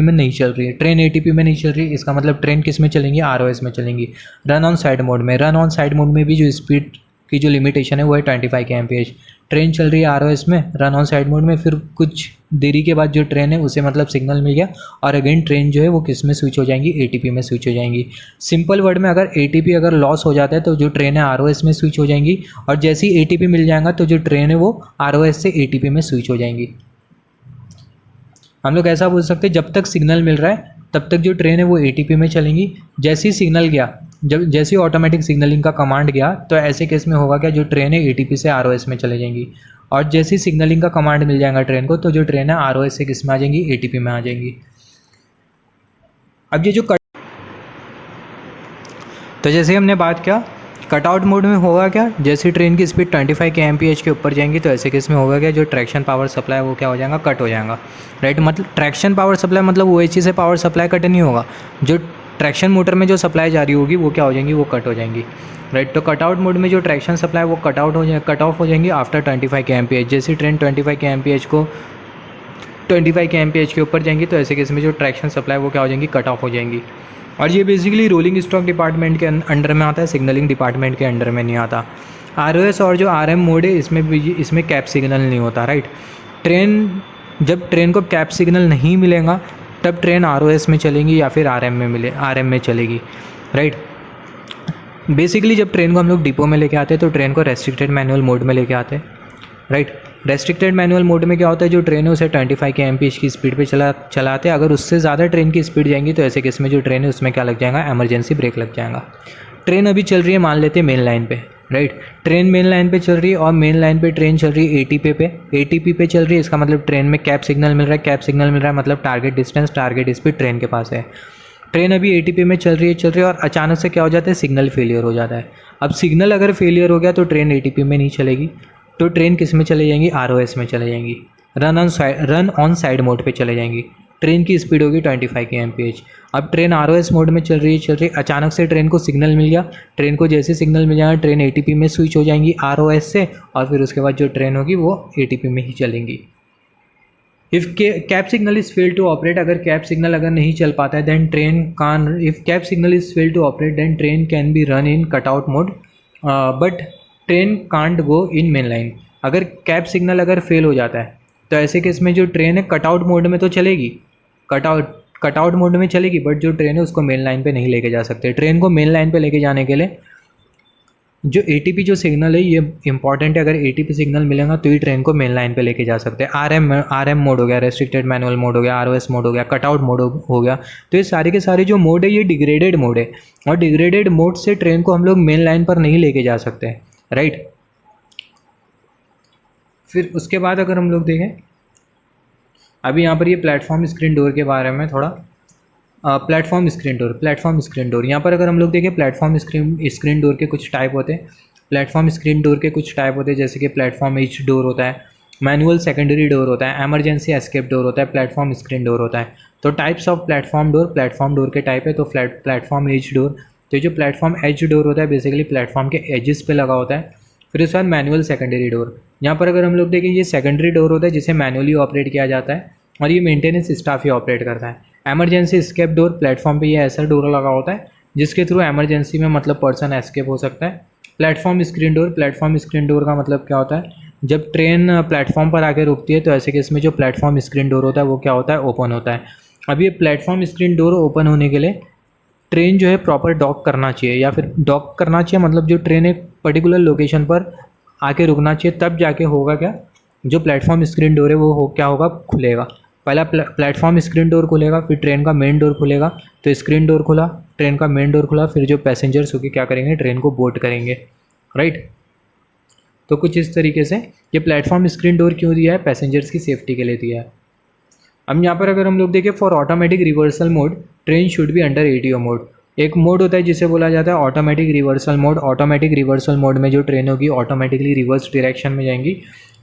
में नहीं चल रही है, ट्रेन एटीपी में नहीं चल रही है। इसका मतलब ट्रेन किस में चलेंगी, आरओएस में चलेंगी, रन ऑन साइड मोड में। रन ऑन साइड मोड में भी जो स्पीड की जो लिमिटेशन है वो है 25 kmph। ट्रेन चल रही है आरओएस में, रन ऑन साइड मोड में, फिर कुछ देरी के बाद जो ट्रेन है उसे मतलब सिग्नल मिल गया, और अगेन ट्रेन जो है वो किस में स्विच हो जाएंगी, एटीपी में स्विच हो जाएंगी। सिंपल वर्ड में अगर एटीपी अगर लॉस हो जाता है तो जो ट्रेन है आरओएस में स्विच हो जाएंगी, और जैसे ही एटीपी मिल जाएगा तो जो ट्रेन है वो आरओएस से एटीपी में स्विच हो जाएंगी। हम लोग ऐसा बोल सकते हैं, जब तक सिग्नल मिल रहा है तब तक जो ट्रेन है वो एटीपी में चलेंगी। जैसे ही सिग्नल गया, जैसे ही ऑटोमेटिक सिग्नलिंग का कमांड गया, तो ऐसे केस में होगा क्या, जो ट्रेन है एटीपी से आरओएस में चले जाएंगी। और जैसे ही सिग्नलिंग का कमांड मिल जाएगा ट्रेन को, तो जो ट्रेन है आरओएस से किस में आ जाएंगी, एटीपी में आ जाएंगी। अब ये जो तो जैसे हमने बात किया कटआउट मोड में होगा क्या, जैसे ट्रेन की स्पीड 25 kmph के ऊपर जाएंगी, तो ऐसे केस में होगा क्या, जो ट्रैक्शन पावर सप्लाई वो क्या हो जाएगा, कट हो जाएगा, राइट। मतलब ट्रैक्शन पावर सप्लाई मतलब वो चीज़ से पावर सप्लाई कट नहीं होगा, जो ट्रैक्शन मोटर में जो सप्लाई जा रही होगी वो क्या हो जाएंगी, वो कट हो जाएंगी, राइट। तो कटआउट मोड में जो ट्रैक्शन सप्लाई वो कट ऑफ हो जाएंगी आफ्टर 25 kmph। जैसे ट्रेन 25 kmph को 25 kmph के ऊपर जाएंगी, तो ऐसे केस में जो ट्रैक्शन सप्लाई वो क्या हो जाएंगी, कट ऑफ हो जाएंगी। और ये बेसिकली रोलिंग स्टॉक डिपार्टमेंट के अंडर में आता है, सिग्नलिंग डिपार्टमेंट के अंडर में नहीं आता। आरओएस और जो आरएम मोड है इसमें कैप सिग्नल नहीं होता, राइट। जब ट्रेन को कैप सिग्नल नहीं मिलेगा तब ट्रेन आरओएस में चलेंगी या फिर आरएम में चलेगी, राइट। बेसिकली जब ट्रेन को हम लोग डिपो में लेके आते हैं तो ट्रेन को रेस्ट्रिक्टेड मैनुअल मोड में लेके आते हैं, राइट। रेस्ट्रिक्टेड मैनुअल मोड में क्या होता है, जो ट्रेन है उसे 25 kmph की स्पीड पे चलाते हैं। अगर उससे ज़्यादा ट्रेन की स्पीड जाएंगी तो ऐसे केस में जो ट्रेन है उसमें क्या लग जाएगा, इमरजेंसी ब्रेक लग जाएगा। ट्रेन अभी चल रही है, मान लेते हैं मेन लाइन पे, राइट। ट्रेन मेन लाइन पे चल रही है और मेन लाइन पे ट्रेन चल रही है एटीपी पे चल रही है। इसका मतलब ट्रेन में कैप सिग्नल मिल रहा है, मतलब target distance, target speed train के पास है। ट्रेन अभी एटीपी में चल रही है और अचानक से क्या हो जाता है, सिग्नल फेलियर हो जाता है। अब सिग्नल अगर फेलियर हो गया तो ट्रेन एटीपी में नहीं चलेगी, तो ट्रेन किस में चले जाएंगी, आरओएस में चले जाएंगी, रन ऑन साइड मोड पे चले जाएंगी। ट्रेन की स्पीड होगी 25 kmph। अब ट्रेन आरओएस मोड में चल रही है, अचानक से ट्रेन को सिग्नल मिल गया, ट्रेन को जैसे सिग्नल मिल जाएगा ट्रेन एटीपी में स्विच हो जाएंगी आरओएस से, और फिर उसके बाद जो ट्रेन होगी वो एटीपी में ही चलेंगी। If cap signal is fail to operate, अगर कैप सिग्नल अगर नहीं चल पाता है then cap signal is fail to operate then train can be run in cutout mode but train can't go in main line. अगर cap signal अगर fail हो जाता है तो ऐसे केस में जो ट्रेन है कटआउट मोड में तो चलेगी, कटआउट मोड में चलेगी, बट जो ट्रेन है उसको मेन लाइन पे नहीं लेके जा सकते। ट्रेन को मेन लाइन पे लेके जाने के लिए जो एटीपी जो सिग्नल है ये इंपॉर्टेंट है, अगर एटीपी सिग्नल मिलेगा तो ही ट्रेन को मेन लाइन पे लेके जा सकते हैं। आरएम मोड हो गया, रेस्ट्रिक्टेड मैनुअल मोड हो गया, आरओएस मोड हो गया, कटआउट मोड हो गया। तो ये सारे के सारे जो मोड है ये डिग्रेडेड मोड है, और डिग्रेडेड मोड से ट्रेन को हम लोग मेन लाइन पर नहीं लेके जा सकते, राइट। फिर उसके बाद अगर हम लोग देखें अभी यहाँ पर ये प्लेटफॉर्म स्क्रीन डोर के बारे में थोड़ा, प्लेटफॉर्म स्क्रीन डोर यहाँ पर अगर हम लोग देखें प्लेटफॉर्म स्क्रीन डोर के कुछ टाइप होते हैं। प्लेटफॉर्म स्क्रीन डोर के कुछ टाइप होते हैं, जैसे कि प्लेटफॉर्म एज डोर होता है, मैनुअल सेकेंडरी डोर होता है, एमरजेंसी एस्केप डोर होता है, प्लेटफॉर्म स्क्रीन डोर होता है। तो टाइप्स ऑफ प्लेटफॉर्म डोर के टाइप है। तो प्लेटफॉर्म एज डोर, तो जो प्लेटफॉर्म एज डोर होता है बेसिकली प्लेटफॉर्म के एजेस पे लगा होता है। फिर उसके बाद मैनुअल सेकेंडरी डोर, यहाँ पर अगर हम लोग देखें ये सेकेंडरी डोर होता है जिसे मैनुअली ऑपरेट किया जाता है और ये मेंटेनेंस स्टाफ ही ऑपरेट करता है। एमरजेंसी एस्केप डोर, प्लेटफॉर्म पे ये ऐसा डोर लगा होता है जिसके थ्रू एमरजेंसी में मतलब पर्सन एस्केप हो सकता है। प्लेटफॉर्म स्क्रीन डोर का मतलब क्या होता है, जब ट्रेन प्लेटफॉर्म पर आके रुकती है तो ऐसे केस में जो प्लेटफॉर्म स्क्रीन डोर होता है वो क्या होता है, ओपन होता है। अब ये प्लेटफॉर्म स्क्रीन डोर ओपन होने के लिए ट्रेन जो है प्रॉपर डॉक करना चाहिए, या फिर डॉक करना चाहिए मतलब जो ट्रेन एक पर्टिकुलर लोकेशन पर आके रुकना चाहिए, तब जाके होगा क्या, जो प्लेटफॉर्म स्क्रीन डोर है वो क्या होगा, खुलेगा। पहला प्लेटफॉर्म स्क्रीन डोर खुलेगा, फिर ट्रेन का मेन डोर खुलेगा। तो स्क्रीन डोर खुला, ट्रेन का मेन डोर खुला, फिर जो पैसेंजर्स होके क्या करेंगे, ट्रेन को बोर्ड करेंगे, राइट। तो कुछ इस तरीके से ये प्लेटफॉर्म स्क्रीन डोर क्यों दिया है, पैसेंजर्स की सेफ्टी के लिए दिया है। अब यहाँ पर अगर हम लोग देखें for automatic reversal mode train should be under ATO mode. एक मोड होता है जिसे बोला जाता है automatic reversal mode. Automatic reversal mode में जो ट्रेन होगी ऑटोमेटिकली रिवर्स डायरेक्शन में जाएंगी।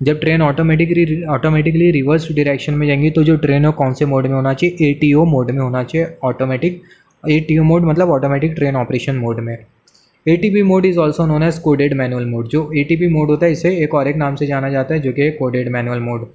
जब ट्रेन ऑटोमेटिकली रिवर्स डायरेक्शन में जाएंगी तो जो ट्रेन हो कौन से मोड में होना चाहिए, एटीओ मोड में होना चाहिए। ऑटोमेटिक एटीओ मोड मतलब ऑटोमेटिक ट्रेन ऑपरेशन मोड में। ATP mode is also known as coded manual mode. जो एटीपी मोड होता है इसे एक और एक नाम से जाना जाता है जो कि है कोडेड मैनुअल मोड।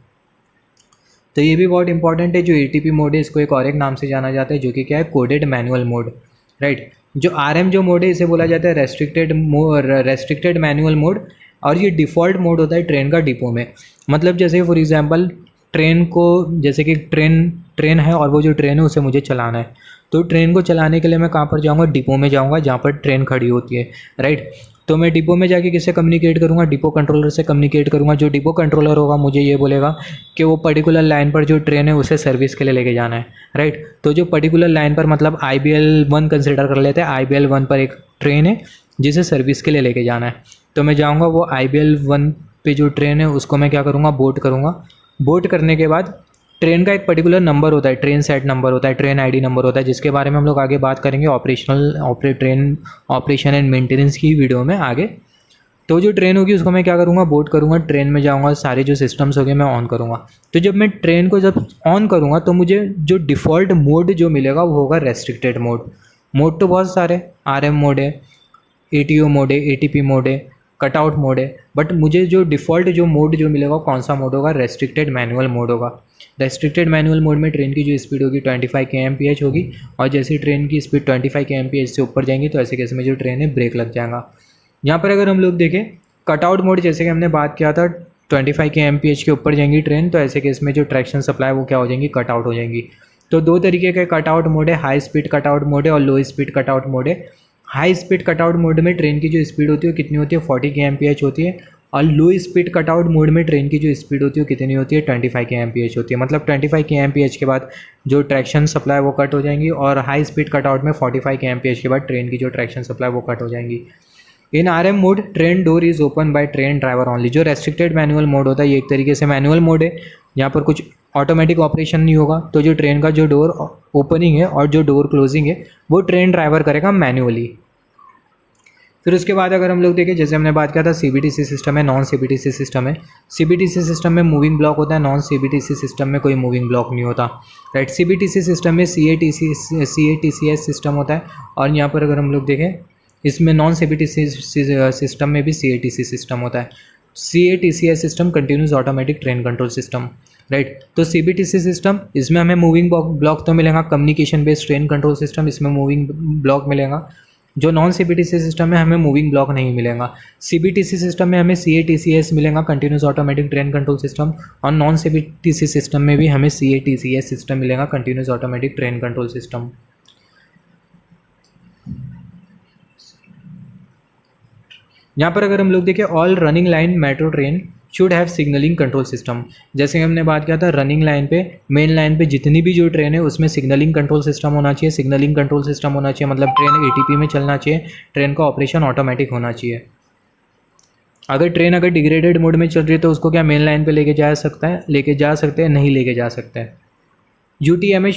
तो ये भी बहुत इंपॉर्टेंट है, जो एटीपी मोड है इसको एक और एक नाम से जाना जाता है जो कि क्या है, कोडेड मैनुअल मोड, राइट। जो आरएम जो मोड है इसे बोला जाता है रेस्ट्रिक्टेड मैनुअल मोड। और ये डिफ़ॉल्ट मोड होता है ट्रेन का डिपो में। मतलब जैसे फॉर एग्जांपल ट्रेन को, जैसे कि ट्रेन है और वो जो ट्रेन है उसे मुझे चलाना है, तो ट्रेन को चलाने के लिए मैं कहाँ पर जाऊँगा, डिपो में जाऊँगा जहाँ पर ट्रेन खड़ी होती है, राइट। तो मैं डिपो में जाके किससे कम्युनिकेट करूँगा, डिपो कंट्रोलर से कम्युनिकेट करूँगा। जो डिपो कंट्रोलर होगा मुझे ये बोलेगा कि वो पर्टिकुलर लाइन पर जो ट्रेन है उसे सर्विस के लिए लेके जाना है, राइट। तो जो पर्टिकुलर लाइन पर मतलब IBL1 कंसिडर कर लेते हैं, IBL1 पर एक ट्रेन है जिसे सर्विस के लिए लेके जाना है। तो मैं जाऊँगा वो IBL1 पे जो ट्रेन है उसको मैं क्या करूँगा, बोट करूँगा। बोट करने के बाद ट्रेन का एक पर्टिकुलर नंबर होता है, ट्रेन सेट नंबर होता है, ट्रेन आईडी नंबर होता है, जिसके बारे में हम लोग आगे बात करेंगे ट्रेन ऑपरेशन एंड मेंटेनेंस की वीडियो में आगे। तो जो ट्रेन होगी उसको मैं क्या करूँगा, बोट करूँगा, ट्रेन में जाऊँगा, सारे जो सिस्टम्स हो गए मैं ऑन करूँगा। तो जब मैं ट्रेन को जब ऑन करूँगा तो मुझे जो डिफ़ॉल्ट मोड जो मिलेगा वो होगा रेस्ट्रिक्टेड मोड। मोड तो बहुत सारे, RM मोड है, ATO मोड है, ATP मोड है, कटआउट मोड है, बट मुझे जो डिफ़ॉल्ट जो मोड जो मिलेगा कौन सा मोड होगा, रेस्ट्रिक्टेड मैनुअल मोड होगा। रेस्ट्रिक्टेड मैनुअल मोड में ट्रेन की जो स्पीड होगी 25 kmph होगी, और जैसे ट्रेन की स्पीड 25 kmph से ऊपर जाएंगी तो ऐसे केस में जो ट्रेन है ब्रेक लग जाएगा। यहाँ पर अगर हम लोग देखें कटआउट मोड, जैसे कि हमने बात किया था 25 kmph के ऊपर जाएंगी ट्रेन तो ऐसे केस में जो ट्रैक्शन सप्लाई वो क्या हो जाएंगी, कटआउट हो जाएंगी। तो दो तरीके के कटआउट मोड है, हाई स्पीड कटआउट मोड है और लो स्पीड कटआउट मोड है। हाई स्पीड कटआउट मोड में ट्रेन की जो स्पीड होती है वो कितनी होती है, 40 kmph होती है। और लो स्पीड कटआउट मोड में ट्रेन की जो स्पीड होती है वो कितनी होती है, 25 kmph होती है। मतलब 25 kmph के बाद जो ट्रैक्शन सप्लाई वो कट हो जाएंगी, और हाई स्पीड कटआउट में 45 kmph के बाद ट्रेन की जो ट्रैक्शन सप्लाई वो कट हो जाएंगी। इन RM mode train door is open by train driver only. जो रेस्ट्रिक्टेड मैनुअल मोड होता है ये एक तरीके से मैनुअल मोड है, यहाँ पर कुछ ऑटोमेटिक ऑपरेशन नहीं होगा। तो जो ट्रेन का जो डोर ओपनिंग है और जो डोर क्लोजिंग है वो ट्रेन ड्राइवर करेगा मैनुअली। फिर उसके बाद अगर हम लोग देखें, जैसे हमने बात किया था CBTC सिस्टम है, नॉन CBTC सिस्टम है। CBTC सिस्टम में मूविंग ब्लॉक होता है, नॉन CBTC सिस्टम में कोई मूविंग ब्लॉक नहीं होता, राइट। CBTC सिस्टम में CATCS सिस्टम होता है, और यहाँ पर अगर हम लोग देखें इसमें नॉन CBTC सिस्टम में भी CATC सिस्टम होता है। CATCS system continuous automatic train control system, right. तो CBTC सिस्टम इसमें हमें मूविंग ब्लॉक तो मिलेगा, communication based train control system इसमें मूविंग ब्लॉक मिलेगा। जो नॉन CBTC सिस्टम में हमें मूविंग ब्लॉक नहीं मिलेगा। CBTC सिस्टम में हमें CATCS मिलेगा, continuous automatic train control system, और नॉन CBTC सिस्टम में भी हमें CATCS सिस्टम मिलेगा, continuous automatic train control system. यहाँ पर अगर हम लोग देखें all running line metro train should have signalling control system. जैसे हमने बात किया था रनिंग लाइन पे, मेन लाइन पे जितनी भी जो ट्रेन है उसमें सिग्नलिंग कंट्रोल सिस्टम होना चाहिए। सिग्नलिंग कंट्रोल सिस्टम होना चाहिए मतलब ट्रेन ATP में चलना चाहिए, ट्रेन का ऑपरेशन ऑटोमेटिक होना चाहिए। अगर ट्रेन डिग्रेडेड मोड में चल रही है तो उसको क्या मेन लाइन पे लेके जा सकते हैं, नहीं लेके जा सकते हैं। UTMS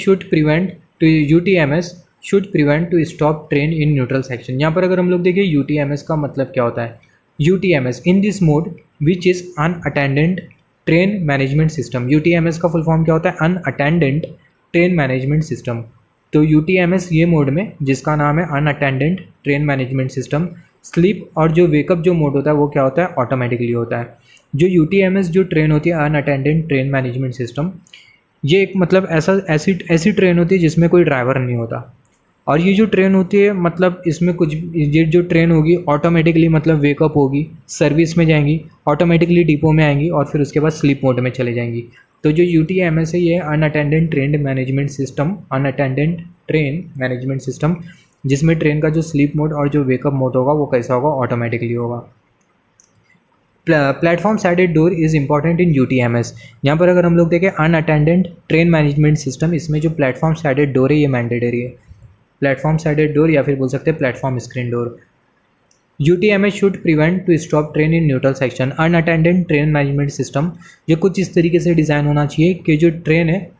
should prevent to stop train in neutral section. यहाँ पर अगर हम लोग देखें UTMS का मतलब क्या होता है, UTMS in this mode which is unattended train management system. UTMS का फुल फॉर्म क्या होता है, अनअटेंडेंट ट्रेन मैनेजमेंट सिस्टम। तो UTMS ये मोड में जिसका नाम है unattended train management system. Sleep और जो वेकअप जो मोड होता है वो क्या होता है, ऑटोमेटिकली होता है। जो UTMS जो ट्रेन होती है अनअटेंडेंट ट्रेन मैनेजमेंट सिस्टम, ये एक मतलब ऐसी ट्रेन होती है जिसमें कोई ड्राइवर नहीं होता। और ये जो ट्रेन होती है मतलब इसमें कुछ ये जो ट्रेन होगी ऑटोमेटिकली मतलब वेकअप होगी, सर्विस में जाएंगी, ऑटोमेटिकली डिपो में आएंगी और फिर उसके बाद स्लीप मोड में चले जाएंगी। तो जो UTMS है ये अनअटेंडेंट ट्रेन मैनेजमेंट सिस्टम, जिसमें ट्रेन का जो स्लीप मोड और जो वेकअप मोड होगा वो कैसा होगा, ऑटोमेटिकली होगा। Platform sided door is important in UTMS। यहाँ पर अगर हम लोग देखें अनअटेंडेंट ट्रेन मैनेजमेंट सिस्टम, इसमें जो प्लेटफॉर्म साइडेड डोर है ये मैंडेटरी है। प्लेटफॉर्म साइडेड डोर या फिर बोल सकते हैं platform screen door. UTMS should prevent to stop train in neutral section. Unattended train management system, ये कुछ इस तरीके से डिज़ाइन होना चाहिए कि जो ट्रेन है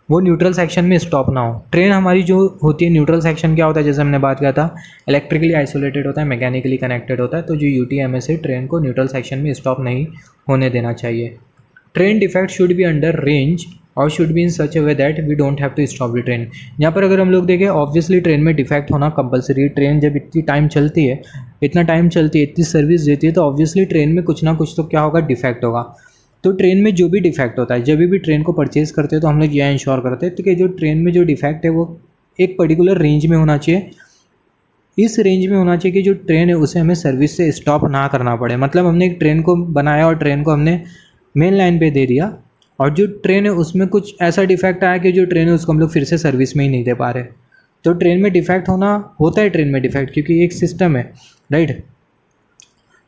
वो न्यूट्रल सेक्शन में स्टॉप ना हो। ट्रेन हमारी जो होती है, न्यूट्रल सेक्शन क्या होता है, जैसे हमने बात किया था, इलेक्ट्रिकली आइसोलेटेड होता है, मैकेनिकली कनेक्टेड होता है। तो जो UTMS है, ट्रेन को न्यूट्रल सेक्शन में स्टॉप नहीं होने देना चाहिए। Train defect should be under range और should be in such a way that we don't have to stop the train. यहाँ पर अगर हम लोग देखें, ऑब्वियसली ट्रेन में डिफेक्ट होना कंपलसरी। ट्रेन जब इतनी टाइम चलती है, इतना टाइम चलती है, इतनी सर्विस देती है, तो ऑब्वियसली ट्रेन में कुछ ना कुछ तो क्या होगा, डिफेक्ट होगा। तो ट्रेन में जो भी डिफेक्ट होता है, जब भी ट्रेन को परचेज़ करते हैं तो हम लोग यह इंश्योर करते हैं कि जो ट्रेन में जो डिफेक्ट है वो एक पर्टिकुलर रेंज में होना चाहिए। इस रेंज में होना चाहिए कि जो ट्रेन है उसे हमें सर्विस से स्टॉप ना करना पड़े। मतलब हमने एक ट्रेन को बनाया और ट्रेन को हमने मेन लाइन पे दे दिया, और जो ट्रेन है उसमें कुछ ऐसा डिफेक्ट आया कि जो ट्रेन है उसको हम लोग फिर से सर्विस में ही नहीं दे पा रहे। तो ट्रेन में डिफेक्ट होना होता है, ट्रेन में डिफेक्ट, क्योंकि एक सिस्टम है, राइट।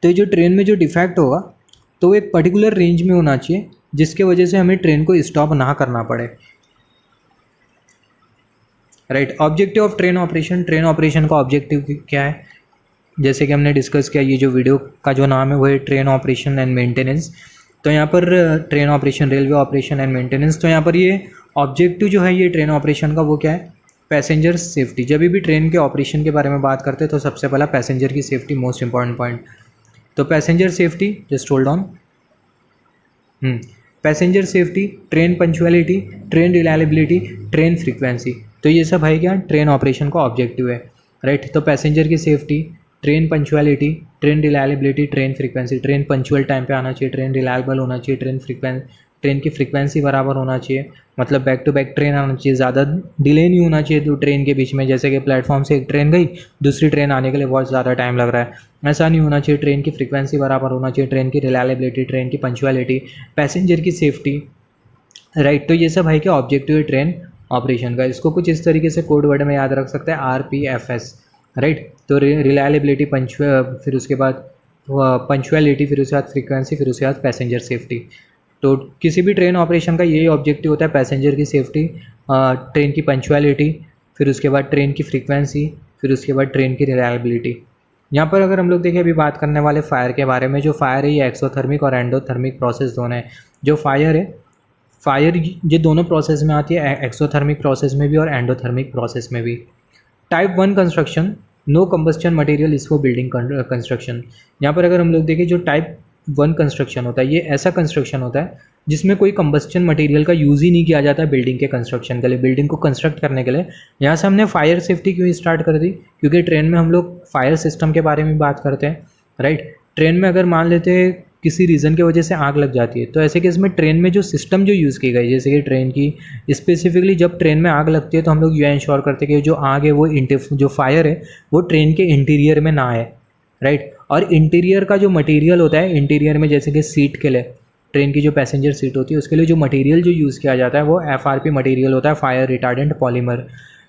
तो ये जो ट्रेन में जो डिफेक्ट होगा तो एक पर्टिकुलर रेंज में होना चाहिए, जिसके वजह से हमें ट्रेन को स्टॉप ना करना पड़े, right. Objective of train operation, train operation का ऑब्जेक्टिव क्या है, जैसे कि हमने डिस्कस किया, ये जो वीडियो का जो नाम है वो है ट्रेन ऑपरेशन एंड मेंटेनेंस। तो यहाँ पर train operation, railway operation and maintenance, तो यहाँ पर ये ऑब्जेक्टिव जो है ये ट्रेन ऑपरेशन का वो क्या है, पैसेंजर सेफ्टी। जब भी ट्रेन के ऑपरेशन के बारे में बात करते हैं तो सबसे पहला पैसेंजर की सेफ्टी मोस्ट इंपॉर्टेंट पॉइंट। तो passenger safety, just hold on, passenger safety, train punctuality, train reliability, train frequency, तो ये सब है क्या, ट्रेन ऑपरेशन का ऑब्जेक्टिव है, राइट। तो पैसेंजर की safety, train punctuality, train reliability, train frequency, train punctual time पे आना चाहिए, ट्रेन रिलायबल होना चाहिए, ट्रेन की फ्रीक्वेंसी बराबर होना चाहिए, मतलब बैक टू बैक ट्रेन आना चाहिए, ज़्यादा डिले नहीं होना चाहिए तो ट्रेन के बीच में, जैसे कि प्लेटफॉर्म से एक ट्रेन गई, दूसरी ट्रेन आने के लिए बहुत ज़्यादा टाइम लग रहा है, ऐसा नहीं होना चाहिए। ट्रेन की फ्रीक्वेंसी बराबर होना चाहिए, ट्रेन की रिलायबिलिटी, ट्रेन की पंक्चुअलिटी, पैसेंजर की सेफ्टी, राइट। तो ये सब है कि ऑब्जेक्टिव है ट्रेन ऑपरेशन का। इसको कुछ इस तरीके से कोड वर्ड में याद रख सकते हैं, RPFS, राइट। तो रिलायबिलिटी, फिर उसके बाद पंक्चुअलिटी, फिर उसके बाद फ्रीक्वेंसी, फिर उसके बाद पैसेंजर सेफ्टी। तो किसी भी ट्रेन ऑपरेशन का यही ऑब्जेक्टिव होता है, पैसेंजर की सेफ्टी, ट्रेन की पंक्चुअलिटी, फिर उसके बाद ट्रेन की फ्रीक्वेंसी, फिर उसके बाद ट्रेन की रिलायबिलिटी। यहाँ पर अगर हम लोग देखें, अभी बात करने वाले फायर के बारे में, जो फायर है ये एक्सोथर्मिक और एंडोथर्मिक प्रोसेस दोनों है। जो फायर है, फायर ये दोनों प्रोसेस में आती है, एक्सोथर्मिक प्रोसेस में भी और एंडोथर्मिक प्रोसेस में भी। Type 1 construction, no combustion material is for building construction. यहाँ पर अगर हम लोग देखें, जो टाइप 1 कंस्ट्रक्शन होता है ये ऐसा कंस्ट्रक्शन होता है जिसमें कोई कंबस्शन मटेरियल का यूज़ ही नहीं किया जाता है बिल्डिंग के कंस्ट्रक्शन के लिए, बिल्डिंग को कंस्ट्रक्ट करने के लिए। यहाँ से हमने फायर सेफ्टी क्यों स्टार्ट कर दी, क्योंकि ट्रेन में हम लोग फायर सिस्टम के बारे में बात करते हैं, राइट। ट्रेन में अगर मान लेते हैं किसी रीज़न की वजह से आग लग जाती है, तो ऐसे केस में ट्रेन में जो सिस्टम जो यूज़ की गई, जैसे कि ट्रेन की स्पेसिफिकली जब ट्रेन में आग लगती है तो हम लोग यह इंश्योर करते हैं कि जो आग है वो जो फायर है वो ट्रेन के इंटीरियर में ना आए, राइट। और इंटीरियर का जो मटेरियल होता है, इंटीरियर में जैसे कि सीट के लिए, ट्रेन की जो पैसेंजर सीट होती है उसके लिए जो मटेरियल जो यूज़ किया जाता है वो FRP मटेरियल होता है, फायर रिटार्डेंट पॉलीमर,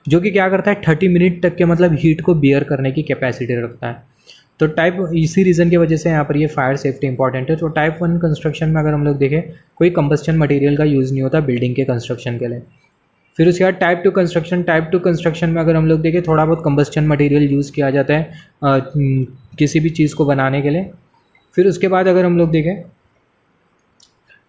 जो कि क्या करता है 30 मिनट तक के मतलब हीट को बियर करने की कैपेसिटी रखता है। तो टाइप, इसी रीज़न की वजह से यहाँ पर ये फायर सेफ्टी इंपॉर्टेंट है। तो टाइप 1 कंस्ट्रक्शन में अगर हम लोग देखें, कोई कंबस्शन मटेरियल का यूज़ नहीं होता बिल्डिंग के कंस्ट्रक्शन के लिए। फिर उसके बाद टाइप 2 कंस्ट्रक्शन, टाइप 2 कंस्ट्रक्शन में अगर हम लोग देखें, थोड़ा बहुत कंबस्शन मटेरियल यूज़ किया जाता है किसी भी चीज़ को बनाने के लिए। फिर उसके बाद अगर हम लोग देखें,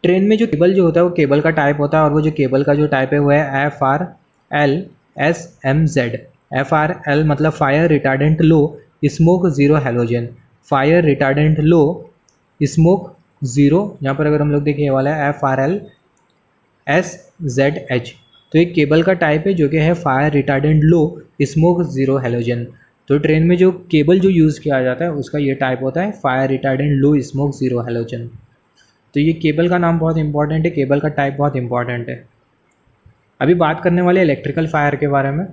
ट्रेन में जो केबल जो होता है वो केबल का टाइप होता है, और वो जो केबल का जो टाइप है वो है FRLSMZ। FRL मतलब fire retardant low smoke zero halogen, fire retardant low smoke zero. यहाँ पर अगर हम लोग देखें, ये वाला है FRLSZH। तो एक केबल का टाइप है जो कि है fire retardant low smoke zero halogen. तो ट्रेन में जो केबल जो यूज़ किया जाता है उसका ये टाइप होता है fire retardant low smoke zero halogen. तो ये केबल का नाम बहुत इंपॉर्टेंट है, केबल का टाइप बहुत इंपॉर्टेंट है। अभी बात करने वाले इलेक्ट्रिकल फायर के बारे में।